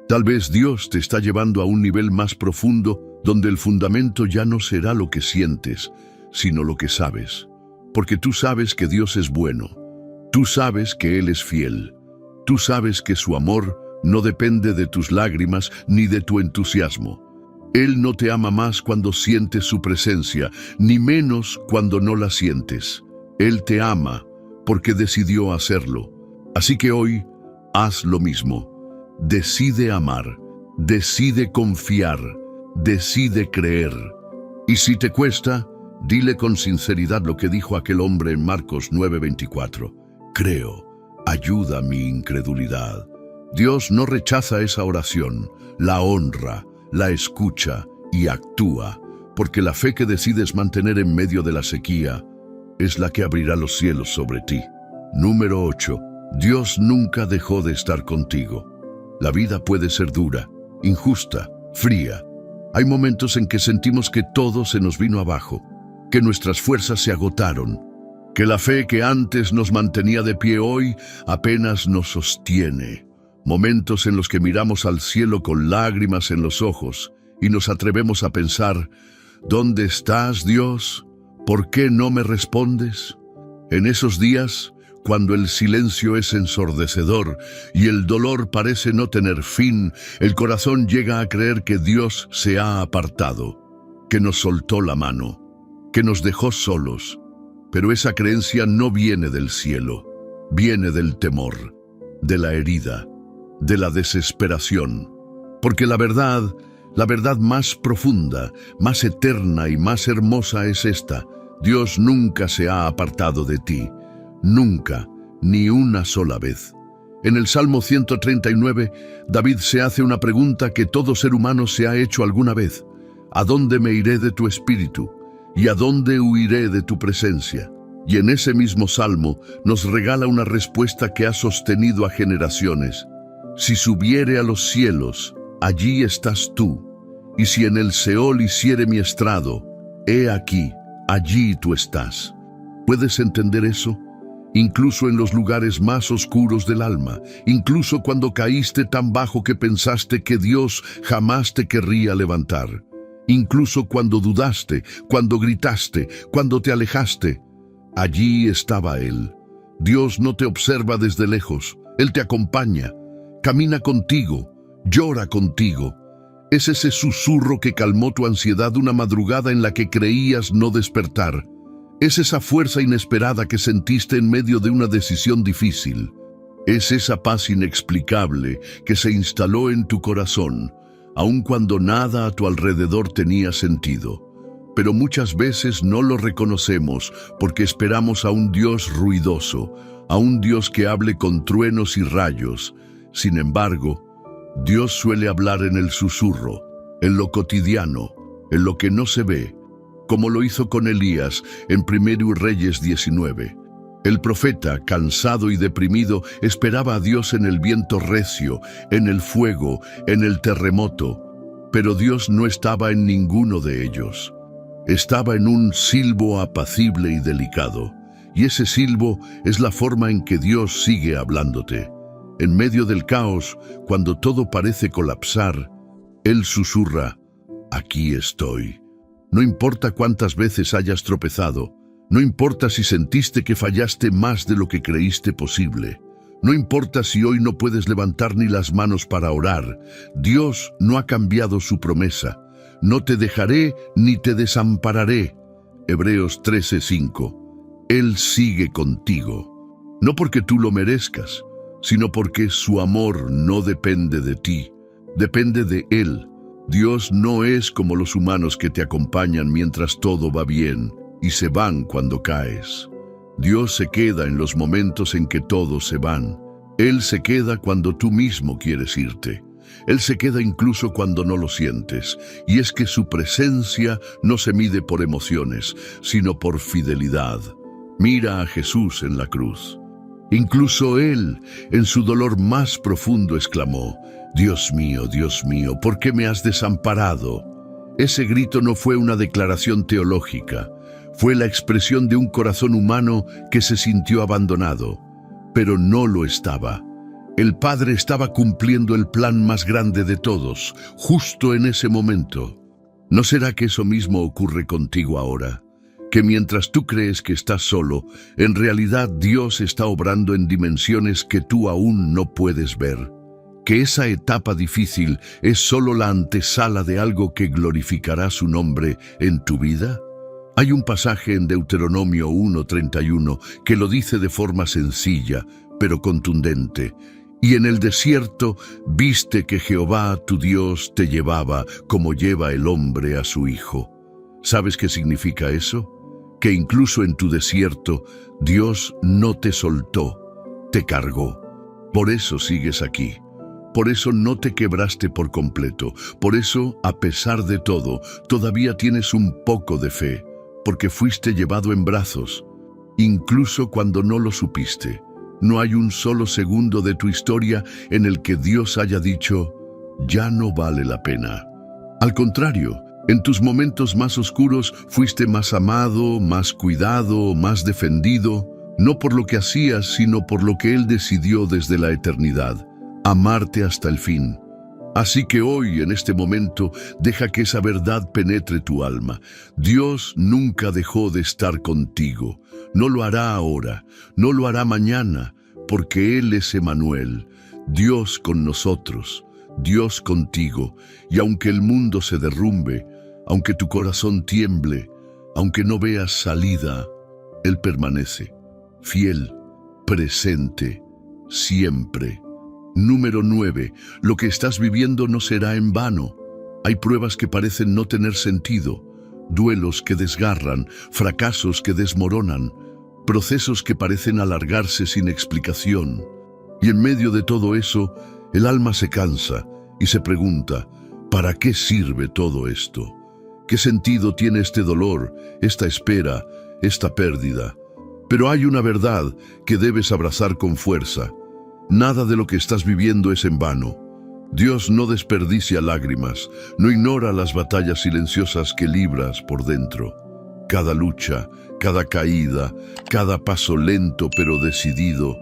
Tal vez Dios te está llevando a un nivel más profundo, donde el fundamento ya no será lo que sientes, sino lo que sabes. Porque tú sabes que Dios es bueno. Tú sabes que Él es fiel. Tú sabes que su amor no depende de tus lágrimas ni de tu entusiasmo. Él no te ama más cuando sientes su presencia, ni menos cuando no la sientes. Él te ama porque decidió hacerlo. Así que hoy, haz lo mismo. Decide amar, decide confiar, decide creer. Y si te cuesta, dile con sinceridad lo que dijo aquel hombre en Marcos 9:24. Creo, ayuda mi incredulidad. Dios no rechaza esa oración, la honra, la escucha y actúa, porque la fe que decides mantener en medio de la sequía es la que abrirá los cielos sobre ti. Número 8. Dios nunca dejó de estar contigo. La vida puede ser dura, injusta, fría. Hay momentos en que sentimos que todo se nos vino abajo, que nuestras fuerzas se agotaron. que la fe que antes nos mantenía de pie hoy apenas nos sostiene. Momentos en los que miramos al cielo con lágrimas en los ojos y nos atrevemos a pensar, ¿dónde estás, Dios? ¿Por qué no me respondes? En esos días, cuando el silencio es ensordecedor y el dolor parece no tener fin, el corazón llega a creer que Dios se ha apartado, que nos soltó la mano, que nos dejó solos. Pero esa creencia no viene del cielo, viene del temor, de la herida, de la desesperación. Porque la verdad más profunda, más eterna y más hermosa es esta: Dios nunca se ha apartado de ti, nunca, ni una sola vez. En el Salmo 139, David se hace una pregunta que todo ser humano se ha hecho alguna vez: ¿a dónde me iré de tu espíritu? ¿Y a dónde huiré de tu presencia? Y en ese mismo salmo nos regala una respuesta que ha sostenido a generaciones. Si subiere a los cielos, allí estás tú. Y si en el Seol hiciere mi estrado, he aquí, allí tú estás. ¿Puedes entender eso? Incluso en los lugares más oscuros del alma, incluso cuando caíste tan bajo que pensaste que Dios jamás te querría levantar. Incluso cuando dudaste, cuando gritaste, cuando te alejaste, allí estaba Él. Dios no te observa desde lejos, Él te acompaña, camina contigo, llora contigo. Es ese susurro que calmó tu ansiedad una madrugada en la que creías no despertar. Es esa fuerza inesperada que sentiste en medio de una decisión difícil. Es esa paz inexplicable que se instaló en tu corazón, aun cuando nada a tu alrededor tenía sentido. Pero muchas veces no lo reconocemos porque esperamos a un Dios ruidoso, a un Dios que hable con truenos y rayos. Sin embargo, Dios suele hablar en el susurro, en lo cotidiano, en lo que no se ve, como lo hizo con Elías en 1 Reyes 19. El profeta, cansado y deprimido, esperaba a Dios en el viento recio, en el fuego, en el terremoto. Pero Dios no estaba en ninguno de ellos. Estaba en un silbo apacible y delicado. Y ese silbo es la forma en que Dios sigue hablándote. En medio del caos, cuando todo parece colapsar, Él susurra: aquí estoy. No importa cuántas veces hayas tropezado, no importa si sentiste que fallaste más de lo que creíste posible. No importa si hoy no puedes levantar ni las manos para orar. Dios no ha cambiado su promesa. No te dejaré ni te desampararé. Hebreos 13:5. Él sigue contigo. No porque tú lo merezcas, sino porque su amor no depende de ti. Depende de Él. Dios no es como los humanos que te acompañan mientras todo va bien y se van cuando caes. Dios se queda en los momentos en que todos se van. Él se queda cuando tú mismo quieres irte. Él se queda incluso cuando no lo sientes. Y es que su presencia no se mide por emociones, sino por fidelidad. Mira a Jesús en la cruz. Incluso Él, en su dolor más profundo, exclamó: Dios mío, ¿por qué me has desamparado? Ese grito no fue una declaración teológica. Fue la expresión de un corazón humano que se sintió abandonado, pero no lo estaba. El Padre estaba cumpliendo el plan más grande de todos, justo en ese momento. ¿No será que eso mismo ocurre contigo ahora? Que mientras tú crees que estás solo, en realidad Dios está obrando en dimensiones que tú aún no puedes ver. Que esa etapa difícil es solo la antesala de algo que glorificará su nombre en tu vida. Hay un pasaje en Deuteronomio 1:31 que lo dice de forma sencilla, pero contundente. Y en el desierto viste que Jehová tu Dios te llevaba como lleva el hombre a su hijo. ¿Sabes qué significa eso? Que incluso en tu desierto Dios no te soltó, te cargó. Por eso sigues aquí. Por eso no te quebraste por completo. Por eso, a pesar de todo, todavía tienes un poco de fe. Porque fuiste llevado en brazos, incluso cuando no lo supiste. No hay un solo segundo de tu historia en el que Dios haya dicho: ya no vale la pena. Al contrario, En tus momentos más oscuros fuiste más amado, más cuidado, más defendido, no por lo que hacías, sino por lo que Él decidió desde la eternidad, amarte hasta el fin. Así que hoy, en este momento, deja que esa verdad penetre tu alma. Dios nunca dejó de estar contigo. No lo hará ahora, no lo hará mañana, porque Él es Emmanuel, Dios con nosotros, Dios contigo. Y aunque el mundo se derrumbe, aunque tu corazón tiemble, aunque no veas salida, Él permanece, fiel, presente, siempre. Número 9. Lo que estás viviendo no será en vano. Hay pruebas que parecen no tener sentido, duelos que desgarran, fracasos que desmoronan, procesos que parecen alargarse sin explicación. Y en medio de todo eso, el alma se cansa y se pregunta, ¿para qué sirve todo esto? ¿Qué sentido tiene este dolor, esta espera, esta pérdida? Pero hay una verdad que debes abrazar con fuerza. Nada de lo que estás viviendo es en vano. Dios no desperdicia lágrimas, no ignora las batallas silenciosas que libras por dentro. Cada lucha, cada caída, cada paso lento pero decidido,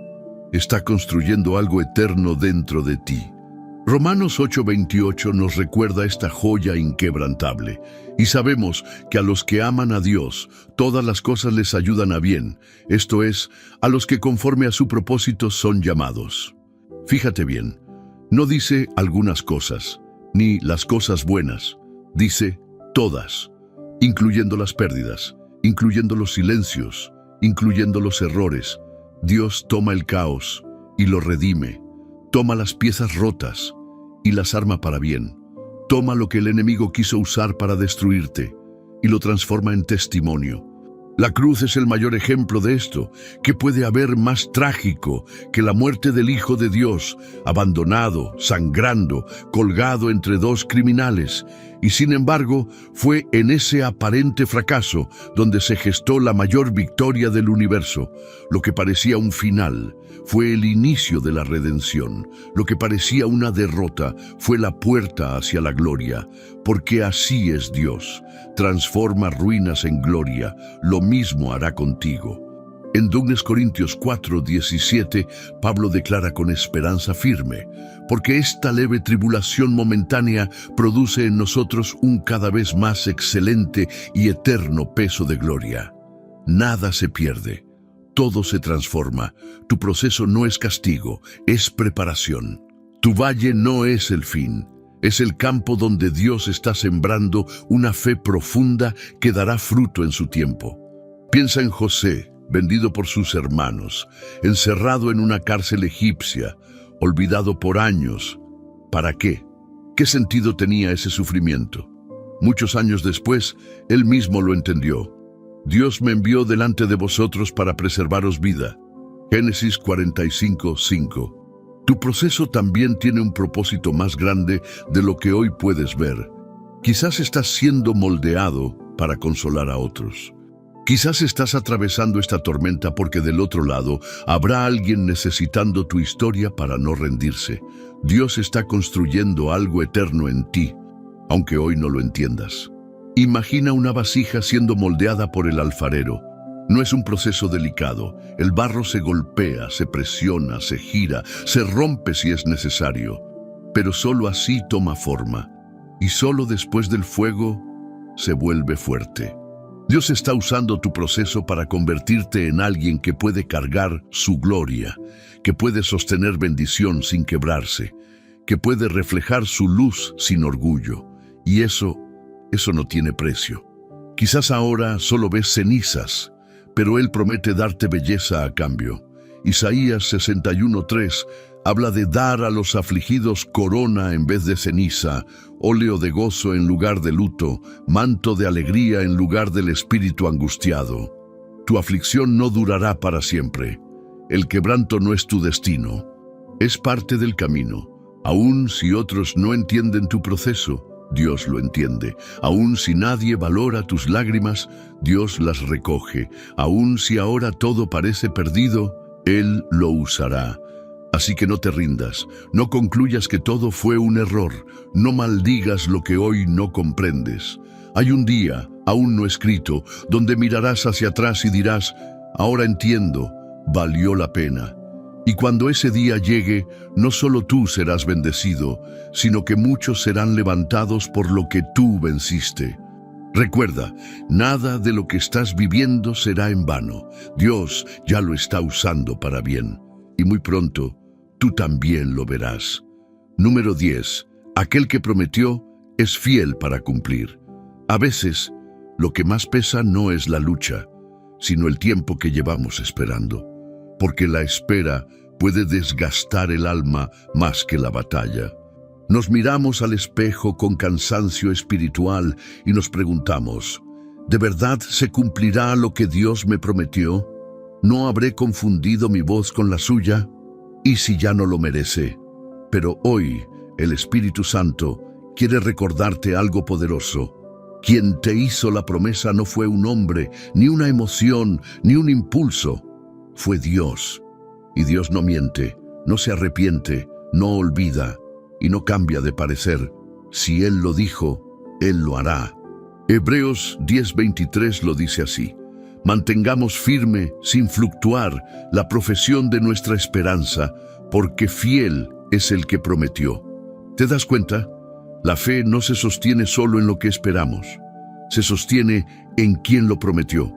está construyendo algo eterno dentro de ti. Romanos 8:28 nos recuerda esta joya inquebrantable, y sabemos que a los que aman a Dios, todas las cosas les ayudan a bien, esto es, a los que conforme a su propósito son llamados. Fíjate bien, no dice algunas cosas, ni las cosas buenas, dice todas, incluyendo las pérdidas, incluyendo los silencios, incluyendo los errores. Dios toma el caos y lo redime, toma las piezas rotas y las arma para bien. Toma lo que el enemigo quiso usar para destruirte y lo transforma en testimonio. La cruz es el mayor ejemplo de esto. ¿Qué puede haber más trágico que la muerte del Hijo de Dios, abandonado, sangrando, colgado entre dos criminales? Y sin embargo, fue en ese aparente fracaso donde se gestó la mayor victoria del universo. Lo que parecía un final fue el inicio de la redención. Lo que parecía una derrota fue la puerta hacia la gloria, porque así es Dios. Transforma ruinas en gloria, lo mismo hará contigo. En 2 Corintios 4:17, Pablo declara con esperanza firme, porque esta leve tribulación momentánea produce en nosotros un cada vez más excelente y eterno peso de gloria. Nada se pierde, todo se transforma. Tu proceso no es castigo, es preparación. Tu valle no es el fin, es el campo donde Dios está sembrando una fe profunda que dará fruto en su tiempo. Piensa en José, vendido por sus hermanos, encerrado en una cárcel egipcia, olvidado por años. ¿Para qué? ¿Qué sentido tenía ese sufrimiento? Muchos años después, él mismo lo entendió. Dios me envió delante de vosotros para preservaros vida. Génesis 45:5. Tu proceso también tiene un propósito más grande de lo que hoy puedes ver. Quizás estás siendo moldeado para consolar a otros. Quizás estás atravesando esta tormenta porque del otro lado habrá alguien necesitando tu historia para no rendirse. Dios está construyendo algo eterno en ti, aunque hoy no lo entiendas. Imagina una vasija siendo moldeada por el alfarero. No es un proceso delicado. El barro se golpea, se presiona, se gira, se rompe si es necesario. Pero solo así toma forma. Y solo después del fuego se vuelve fuerte. Dios está usando tu proceso para convertirte en alguien que puede cargar su gloria, que puede sostener bendición sin quebrarse, que puede reflejar su luz sin orgullo. Y eso no tiene precio. Quizás ahora solo ves cenizas, pero Él promete darte belleza a cambio. Isaías 61:3 habla de dar a los afligidos corona en vez de ceniza, óleo de gozo en lugar de luto, manto de alegría en lugar del espíritu angustiado. Tu aflicción no durará para siempre. El quebranto no es tu destino. Es parte del camino. Aun si otros no entienden tu proceso, Dios lo entiende. Aun si nadie valora tus lágrimas, Dios las recoge. Aun si ahora todo parece perdido, Él lo usará. Así que no te rindas, no concluyas que todo fue un error, no maldigas lo que hoy no comprendes. Hay un día, aún no escrito, donde mirarás hacia atrás y dirás, ahora entiendo, valió la pena. Y cuando ese día llegue, no solo tú serás bendecido, sino que muchos serán levantados por lo que tú venciste. Recuerda, nada de lo que estás viviendo será en vano. Dios ya lo está usando para bien. Y muy pronto, tú también lo verás. Número 10. Aquel que prometió es fiel para cumplir. A veces, lo que más pesa no es la lucha, sino el tiempo que llevamos esperando. Porque la espera puede desgastar el alma más que la batalla. Nos miramos al espejo con cansancio espiritual y nos preguntamos, ¿de verdad se cumplirá lo que Dios me prometió? ¿No habré confundido mi voz con la suya? ¿Y si ya no lo merece? Pero hoy, el Espíritu Santo quiere recordarte algo poderoso. Quien te hizo la promesa no fue un hombre, ni una emoción, ni un impulso. Fue Dios. Y Dios no miente, no se arrepiente, no olvida y no cambia de parecer. Si Él lo dijo, Él lo hará. Hebreos 10:23 lo dice así. Mantengamos firme, sin fluctuar, la profesión de nuestra esperanza, porque fiel es el que prometió. ¿Te das cuenta? La fe no se sostiene solo en lo que esperamos. Se sostiene en quien lo prometió.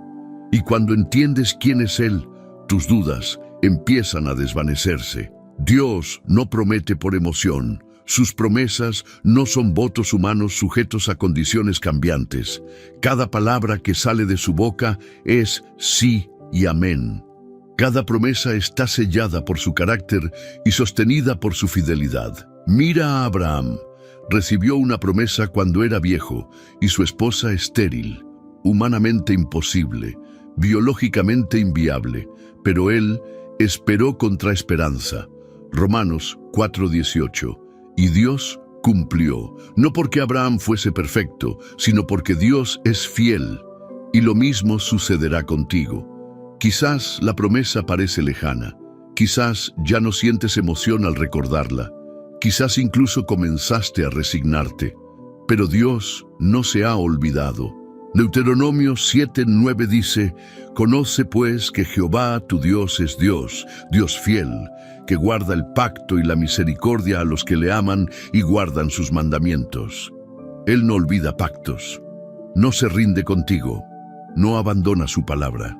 Y cuando entiendes quién es Él, tus dudas empiezan a desvanecerse. Dios no promete por emoción. Sus promesas no son votos humanos sujetos a condiciones cambiantes. Cada palabra que sale de su boca es sí y amén. Cada promesa está sellada por su carácter y sostenida por su fidelidad. Mira a Abraham. Recibió una promesa cuando era viejo y su esposa estéril, humanamente imposible, biológicamente inviable, pero él esperó contra esperanza. Romanos 4:18. Y Dios cumplió, no porque Abraham fuese perfecto, sino porque Dios es fiel. Y lo mismo sucederá contigo. Quizás la promesa parece lejana, quizás ya no sientes emoción al recordarla, quizás incluso comenzaste a resignarte, pero Dios no se ha olvidado. Deuteronomio 7:9 dice, «Conoce pues que Jehová tu Dios es Dios, Dios fiel, que guarda el pacto y la misericordia a los que le aman y guardan sus mandamientos». Él no olvida pactos, no se rinde contigo, no abandona su palabra.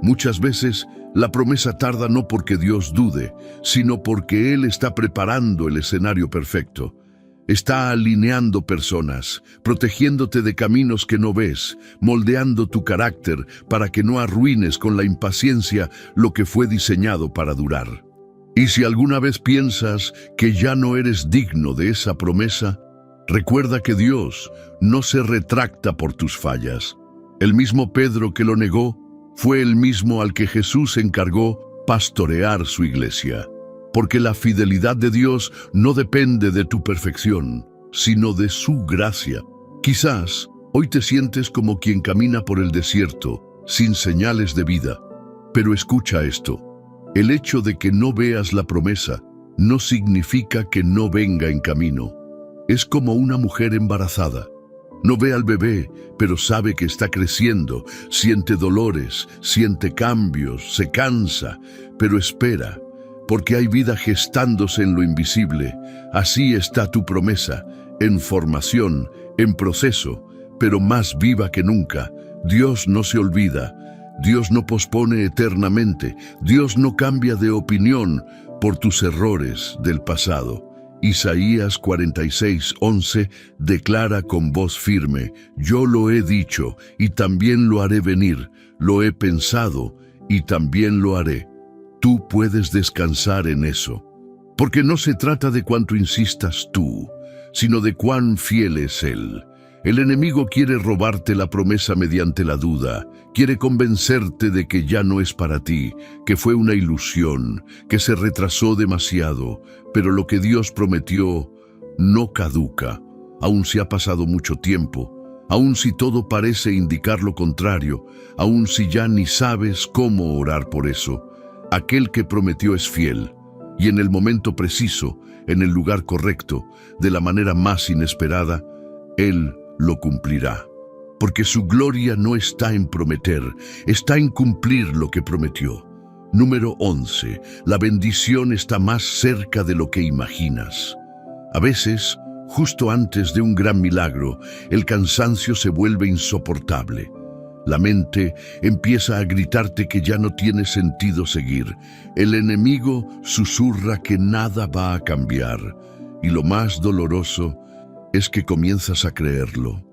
Muchas veces la promesa tarda no porque Dios dude, sino porque Él está preparando el escenario perfecto. Está alineando personas, protegiéndote de caminos que no ves, moldeando tu carácter para que no arruines con la impaciencia lo que fue diseñado para durar. Y si alguna vez piensas que ya no eres digno de esa promesa, recuerda que Dios no se retracta por tus fallas. El mismo Pedro que lo negó fue el mismo al que Jesús encargó pastorear su iglesia. Porque la fidelidad de Dios no depende de tu perfección, sino de su gracia. Quizás hoy te sientes como quien camina por el desierto, sin señales de vida. Pero escucha esto. El hecho de que no veas la promesa no significa que no venga en camino. Es como una mujer embarazada. No ve al bebé, pero sabe que está creciendo, siente dolores, siente cambios, se cansa, pero espera. Porque hay vida gestándose en lo invisible. Así está tu promesa, en formación, en proceso, pero más viva que nunca. Dios no se olvida, Dios no pospone eternamente, Dios no cambia de opinión por tus errores del pasado. Isaías 46:11 declara con voz firme, «Yo lo he dicho y también lo haré venir, lo he pensado y también lo haré». Tú puedes descansar en eso, porque no se trata de cuánto insistas tú, sino de cuán fiel es Él. El enemigo quiere robarte la promesa mediante la duda, quiere convencerte de que ya no es para ti, que fue una ilusión, que se retrasó demasiado, pero lo que Dios prometió no caduca, aun si ha pasado mucho tiempo, aun si todo parece indicar lo contrario, aun si ya ni sabes cómo orar por eso. Aquel que prometió es fiel, y en el momento preciso, en el lugar correcto, de la manera más inesperada, Él lo cumplirá. porque su gloria no está en prometer, está en cumplir lo que prometió. Número 11. La bendición está más cerca de lo que imaginas. A veces, justo antes de un gran milagro, el cansancio se vuelve insoportable. La mente empieza a gritarte que ya no tiene sentido seguir. El enemigo susurra que nada va a cambiar. Y lo más doloroso es que comienzas a creerlo.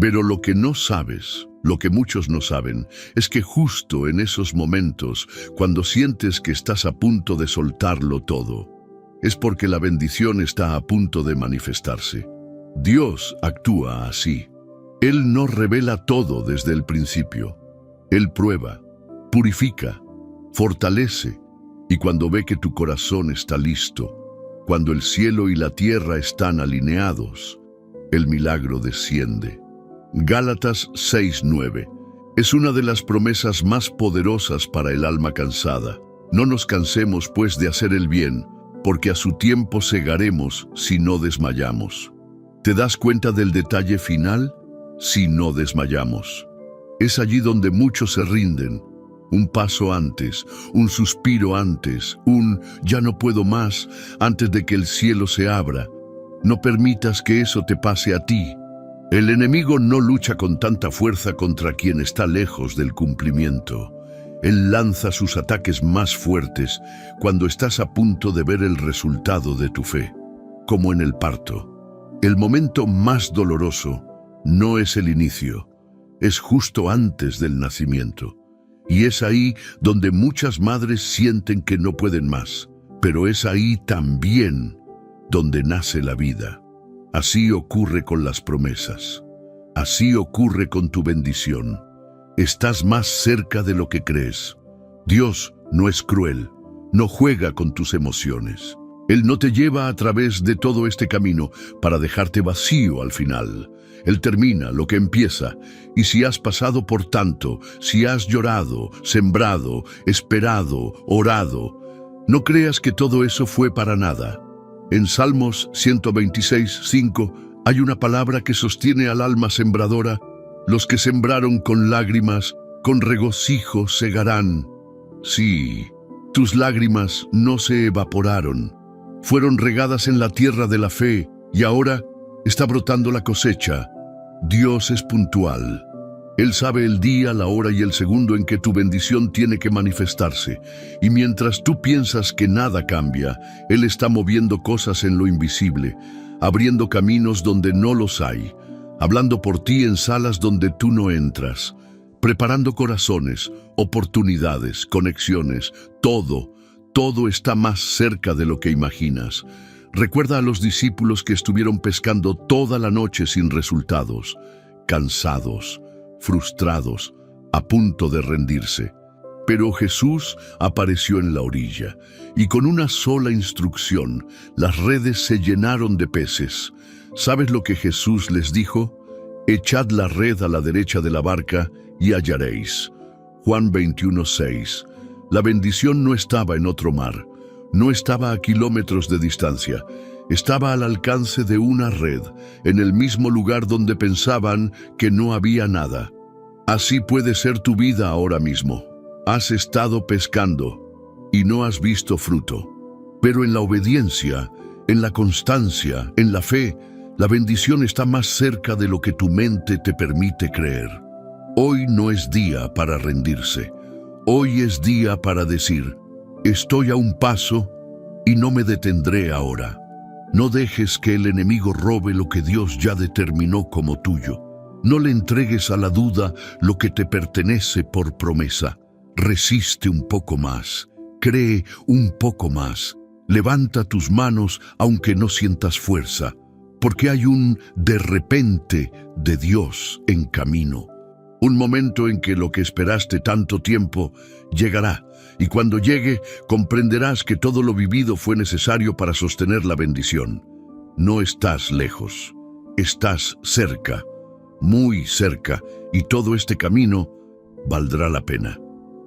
Pero lo que no sabes, lo que muchos no saben, es que justo en esos momentos, cuando sientes que estás a punto de soltarlo todo, es porque la bendición está a punto de manifestarse. Dios actúa así. Él no revela todo desde el principio. Él prueba, purifica, fortalece, y cuando ve que tu corazón está listo, cuando el cielo y la tierra están alineados, el milagro desciende. Gálatas 6:9 es una de las promesas más poderosas para el alma cansada. No nos cansemos pues de hacer el bien, porque a su tiempo segaremos si no desmayamos. ¿Te das cuenta del detalle final? Si no desmayamos. Es allí donde muchos se rinden. Un paso antes, un suspiro antes, un ya no puedo más antes de que el cielo se abra. No permitas que eso te pase a ti. El enemigo no lucha con tanta fuerza contra quien está lejos del cumplimiento. Él lanza sus ataques más fuertes cuando estás a punto de ver el resultado de tu fe, como en el parto. El momento más doloroso no es el inicio, es justo antes del nacimiento. Y es ahí donde muchas madres sienten que no pueden más, pero es ahí también donde nace la vida. Así ocurre con las promesas. Así ocurre con tu bendición. Estás más cerca de lo que crees. Dios no es cruel, no juega con tus emociones. Él no te lleva a través de todo este camino para dejarte vacío al final. Él termina lo que empieza, y si has pasado por tanto, si has llorado, sembrado, esperado, orado, no creas que todo eso fue para nada. En Salmos 126:5 hay una palabra que sostiene al alma sembradora. Los que sembraron con lágrimas, con regocijo segarán. Sí, tus lágrimas no se evaporaron. Fueron regadas en la tierra de la fe y ahora está brotando la cosecha. Dios es puntual. Él sabe el día, la hora y el segundo en que tu bendición tiene que manifestarse. Y mientras tú piensas que nada cambia, Él está moviendo cosas en lo invisible, abriendo caminos donde no los hay, hablando por ti en salas donde tú no entras, preparando corazones, oportunidades, conexiones, todo está más cerca de lo que imaginas. Recuerda a los discípulos que estuvieron pescando toda la noche sin resultados, cansados, frustrados, a punto de rendirse. Pero Jesús apareció en la orilla, y con una sola instrucción, las redes se llenaron de peces. ¿Sabes lo que Jesús les dijo? Echad la red a la derecha de la barca y hallaréis. Juan 21:6. La bendición no estaba en otro mar, no estaba a kilómetros de distancia, estaba al alcance de una red, en el mismo lugar donde pensaban que no había nada. Así puede ser tu vida ahora mismo. Has estado pescando y no has visto fruto. Pero en la obediencia, en la constancia, en la fe, la bendición está más cerca de lo que tu mente te permite creer. Hoy no es día para rendirse. Hoy es día para decir, estoy a un paso y no me detendré ahora. No dejes que el enemigo robe lo que Dios ya determinó como tuyo. No le entregues a la duda lo que te pertenece por promesa. Resiste un poco más. Cree un poco más. Levanta tus manos aunque no sientas fuerza, porque hay un de repente de Dios en camino. Un momento en que lo que esperaste tanto tiempo llegará, y cuando llegue comprenderás que todo lo vivido fue necesario para sostener la bendición. No estás lejos, estás cerca, muy cerca, y todo este camino valdrá la pena.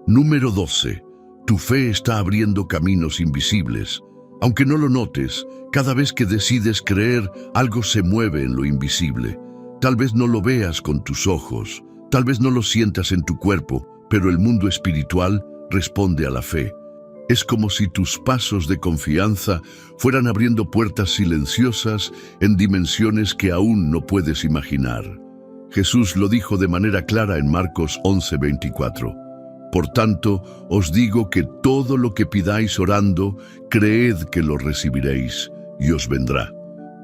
Número 12. Tu fe está abriendo caminos invisibles. Aunque no lo notes, cada vez que decides creer, algo se mueve en lo invisible. Tal vez no lo veas con tus ojos, tal vez no lo sientas en tu cuerpo, pero el mundo espiritual responde a la fe. Es como si tus pasos de confianza fueran abriendo puertas silenciosas en dimensiones que aún no puedes imaginar. Jesús lo dijo de manera clara en Marcos 11:24. Por tanto, os digo que todo lo que pidáis orando, creed que lo recibiréis y os vendrá.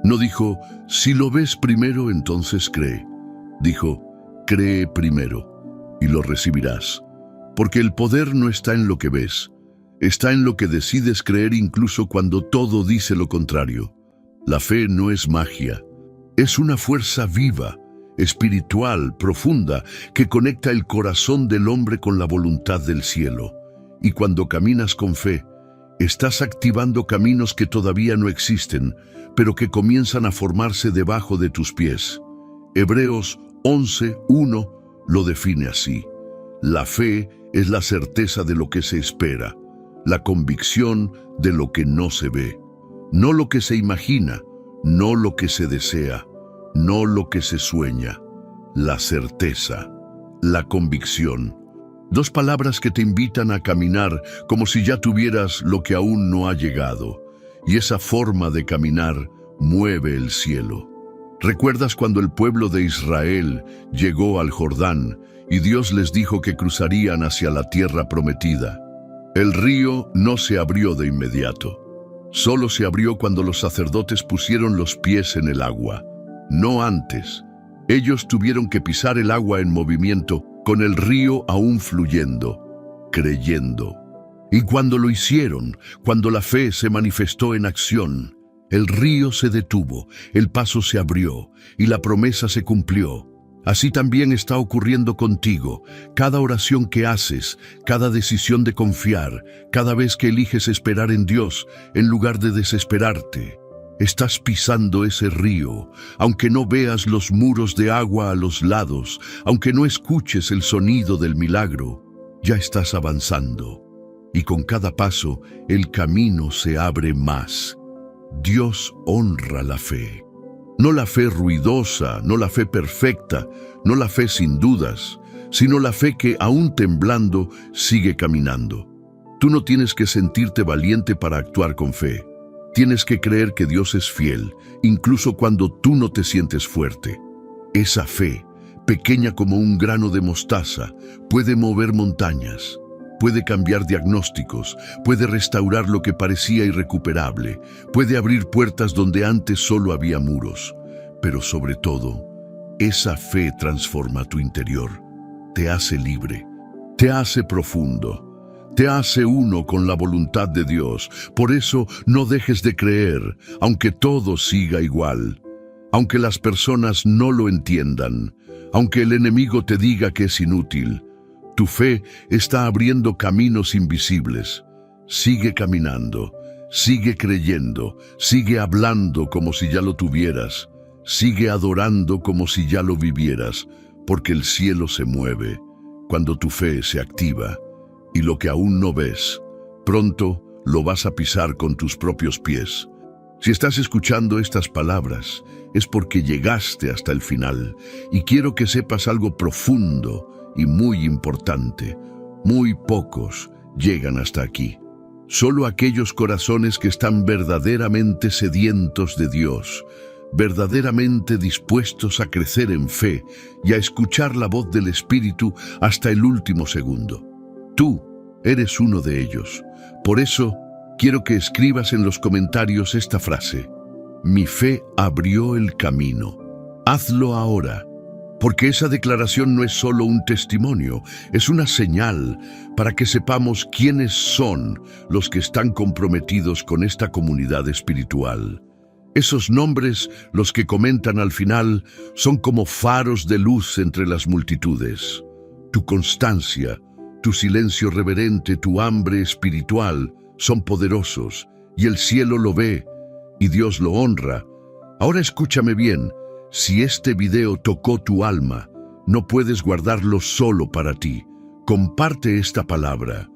No dijo, si lo ves primero, entonces cree. Dijo, cree primero y lo recibirás. Porque el poder no está en lo que ves, está en lo que decides creer incluso cuando todo dice lo contrario. La fe no es magia, es una fuerza viva, espiritual, profunda, que conecta el corazón del hombre con la voluntad del cielo. Y cuando caminas con fe, estás activando caminos que todavía no existen, pero que comienzan a formarse debajo de tus pies. Hebreos 11:1 lo define así. La fe es la certeza de lo que se espera, la convicción de lo que no se ve. No lo que se imagina, no lo que se desea, no lo que se sueña. La certeza, la convicción. Dos palabras que te invitan a caminar como si ya tuvieras lo que aún no ha llegado. Y esa forma de caminar mueve el cielo. ¿Recuerdas cuando el pueblo de Israel llegó al Jordán y Dios les dijo que cruzarían hacia la tierra prometida? El río no se abrió de inmediato. Solo se abrió cuando los sacerdotes pusieron los pies en el agua. No antes. Ellos tuvieron que pisar el agua en movimiento, con el río aún fluyendo, creyendo. Y cuando lo hicieron, cuando la fe se manifestó en acción, el río se detuvo, el paso se abrió y la promesa se cumplió. Así también está ocurriendo contigo. Cada oración que haces, cada decisión de confiar, cada vez que eliges esperar en Dios en lugar de desesperarte, estás pisando ese río, aunque no veas los muros de agua a los lados, aunque no escuches el sonido del milagro, ya estás avanzando. Y con cada paso, el camino se abre más. Dios honra la fe. No la fe ruidosa, no la fe perfecta, no la fe sin dudas, sino la fe que, aún temblando, sigue caminando. Tú no tienes que sentirte valiente para actuar con fe. Tienes que creer que Dios es fiel, incluso cuando tú no te sientes fuerte. Esa fe, pequeña como un grano de mostaza, puede mover montañas, puede cambiar diagnósticos, puede restaurar lo que parecía irrecuperable, puede abrir puertas donde antes solo había muros. Pero sobre todo, esa fe transforma tu interior, te hace libre, te hace profundo. Te hace uno con la voluntad de Dios. Por eso no dejes de creer, aunque todo siga igual. Aunque las personas no lo entiendan. Aunque el enemigo te diga que es inútil. Tu fe está abriendo caminos invisibles. Sigue caminando, sigue creyendo, sigue hablando como si ya lo tuvieras. Sigue adorando como si ya lo vivieras, porque el cielo se mueve cuando tu fe se activa. Y lo que aún no ves, pronto lo vas a pisar con tus propios pies. Si estás escuchando estas palabras, es porque llegaste hasta el final. Y quiero que sepas algo profundo y muy importante. Muy pocos llegan hasta aquí. Solo aquellos corazones que están verdaderamente sedientos de Dios, verdaderamente dispuestos a crecer en fe y a escuchar la voz del Espíritu hasta el último segundo. Tú eres uno de ellos. Por eso, quiero que escribas en los comentarios esta frase. Mi fe abrió el camino. Hazlo ahora, porque esa declaración no es solo un testimonio, es una señal para que sepamos quiénes son los que están comprometidos con esta comunidad espiritual. Esos nombres, los que comentan al final, son como faros de luz entre las multitudes. Tu constancia, tu silencio reverente, tu hambre espiritual son poderosos, y el cielo lo ve, y Dios lo honra. Ahora escúchame bien, si este video tocó tu alma, no puedes guardarlo solo para ti. Comparte esta palabra.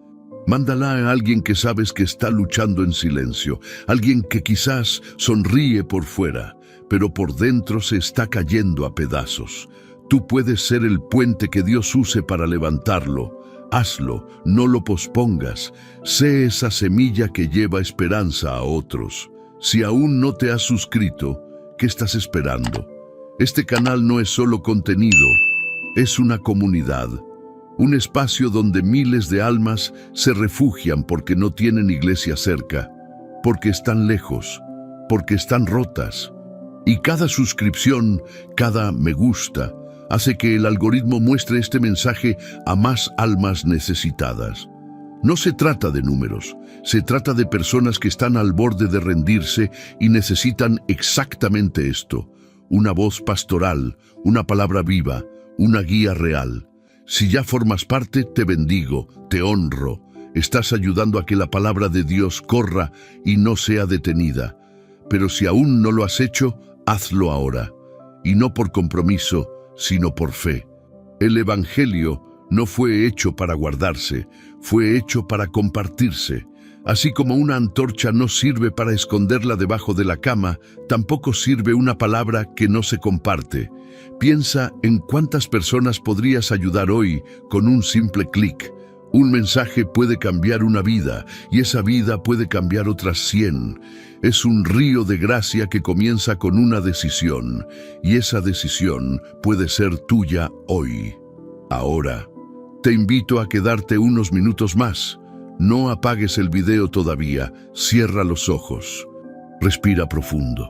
Mándala a alguien que sabes que está luchando en silencio, alguien que quizás sonríe por fuera, pero por dentro se está cayendo a pedazos. Tú puedes ser el puente que Dios use para levantarlo. Hazlo, no lo pospongas. Sé esa semilla que lleva esperanza a otros. Si aún no te has suscrito, ¿qué estás esperando? Este canal no es solo contenido, es una comunidad. Un espacio donde miles de almas se refugian porque no tienen iglesia cerca, porque están lejos, porque están rotas. Y cada suscripción, cada me gusta, hace que el algoritmo muestre este mensaje a más almas necesitadas. No se trata de números, se trata de personas que están al borde de rendirse y necesitan exactamente esto: una voz pastoral, una palabra viva, una guía real. Si ya formas parte, te bendigo, te honro. Estás ayudando a que la palabra de Dios corra y no sea detenida. Pero si aún no lo has hecho, hazlo ahora. Y no por compromiso, sino por fe. El Evangelio no fue hecho para guardarse, fue hecho para compartirse. Así como una antorcha no sirve para esconderla debajo de la cama, tampoco sirve una palabra que no se comparte. Piensa en cuántas personas podrías ayudar hoy con un simple clic. Un mensaje puede cambiar una vida y esa vida puede cambiar otras 100. Es un río de gracia que comienza con una decisión y esa decisión puede ser tuya hoy. Ahora, te invito a quedarte unos minutos más. No apagues el video todavía, cierra los ojos. Respira profundo.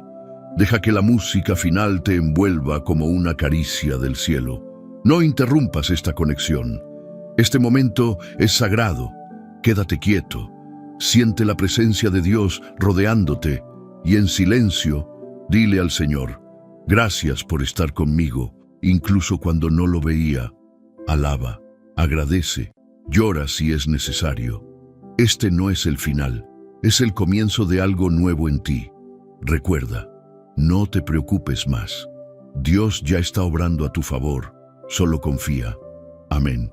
Deja que la música final te envuelva como una caricia del cielo. No interrumpas esta conexión. Este momento es sagrado. Quédate quieto. Siente la presencia de Dios rodeándote y en silencio, dile al Señor: gracias por estar conmigo, incluso cuando no lo veía. Alaba, agradece, llora si es necesario. Este no es el final, es el comienzo de algo nuevo en ti. Recuerda, no te preocupes más. Dios ya está obrando a tu favor, solo confía. Amén.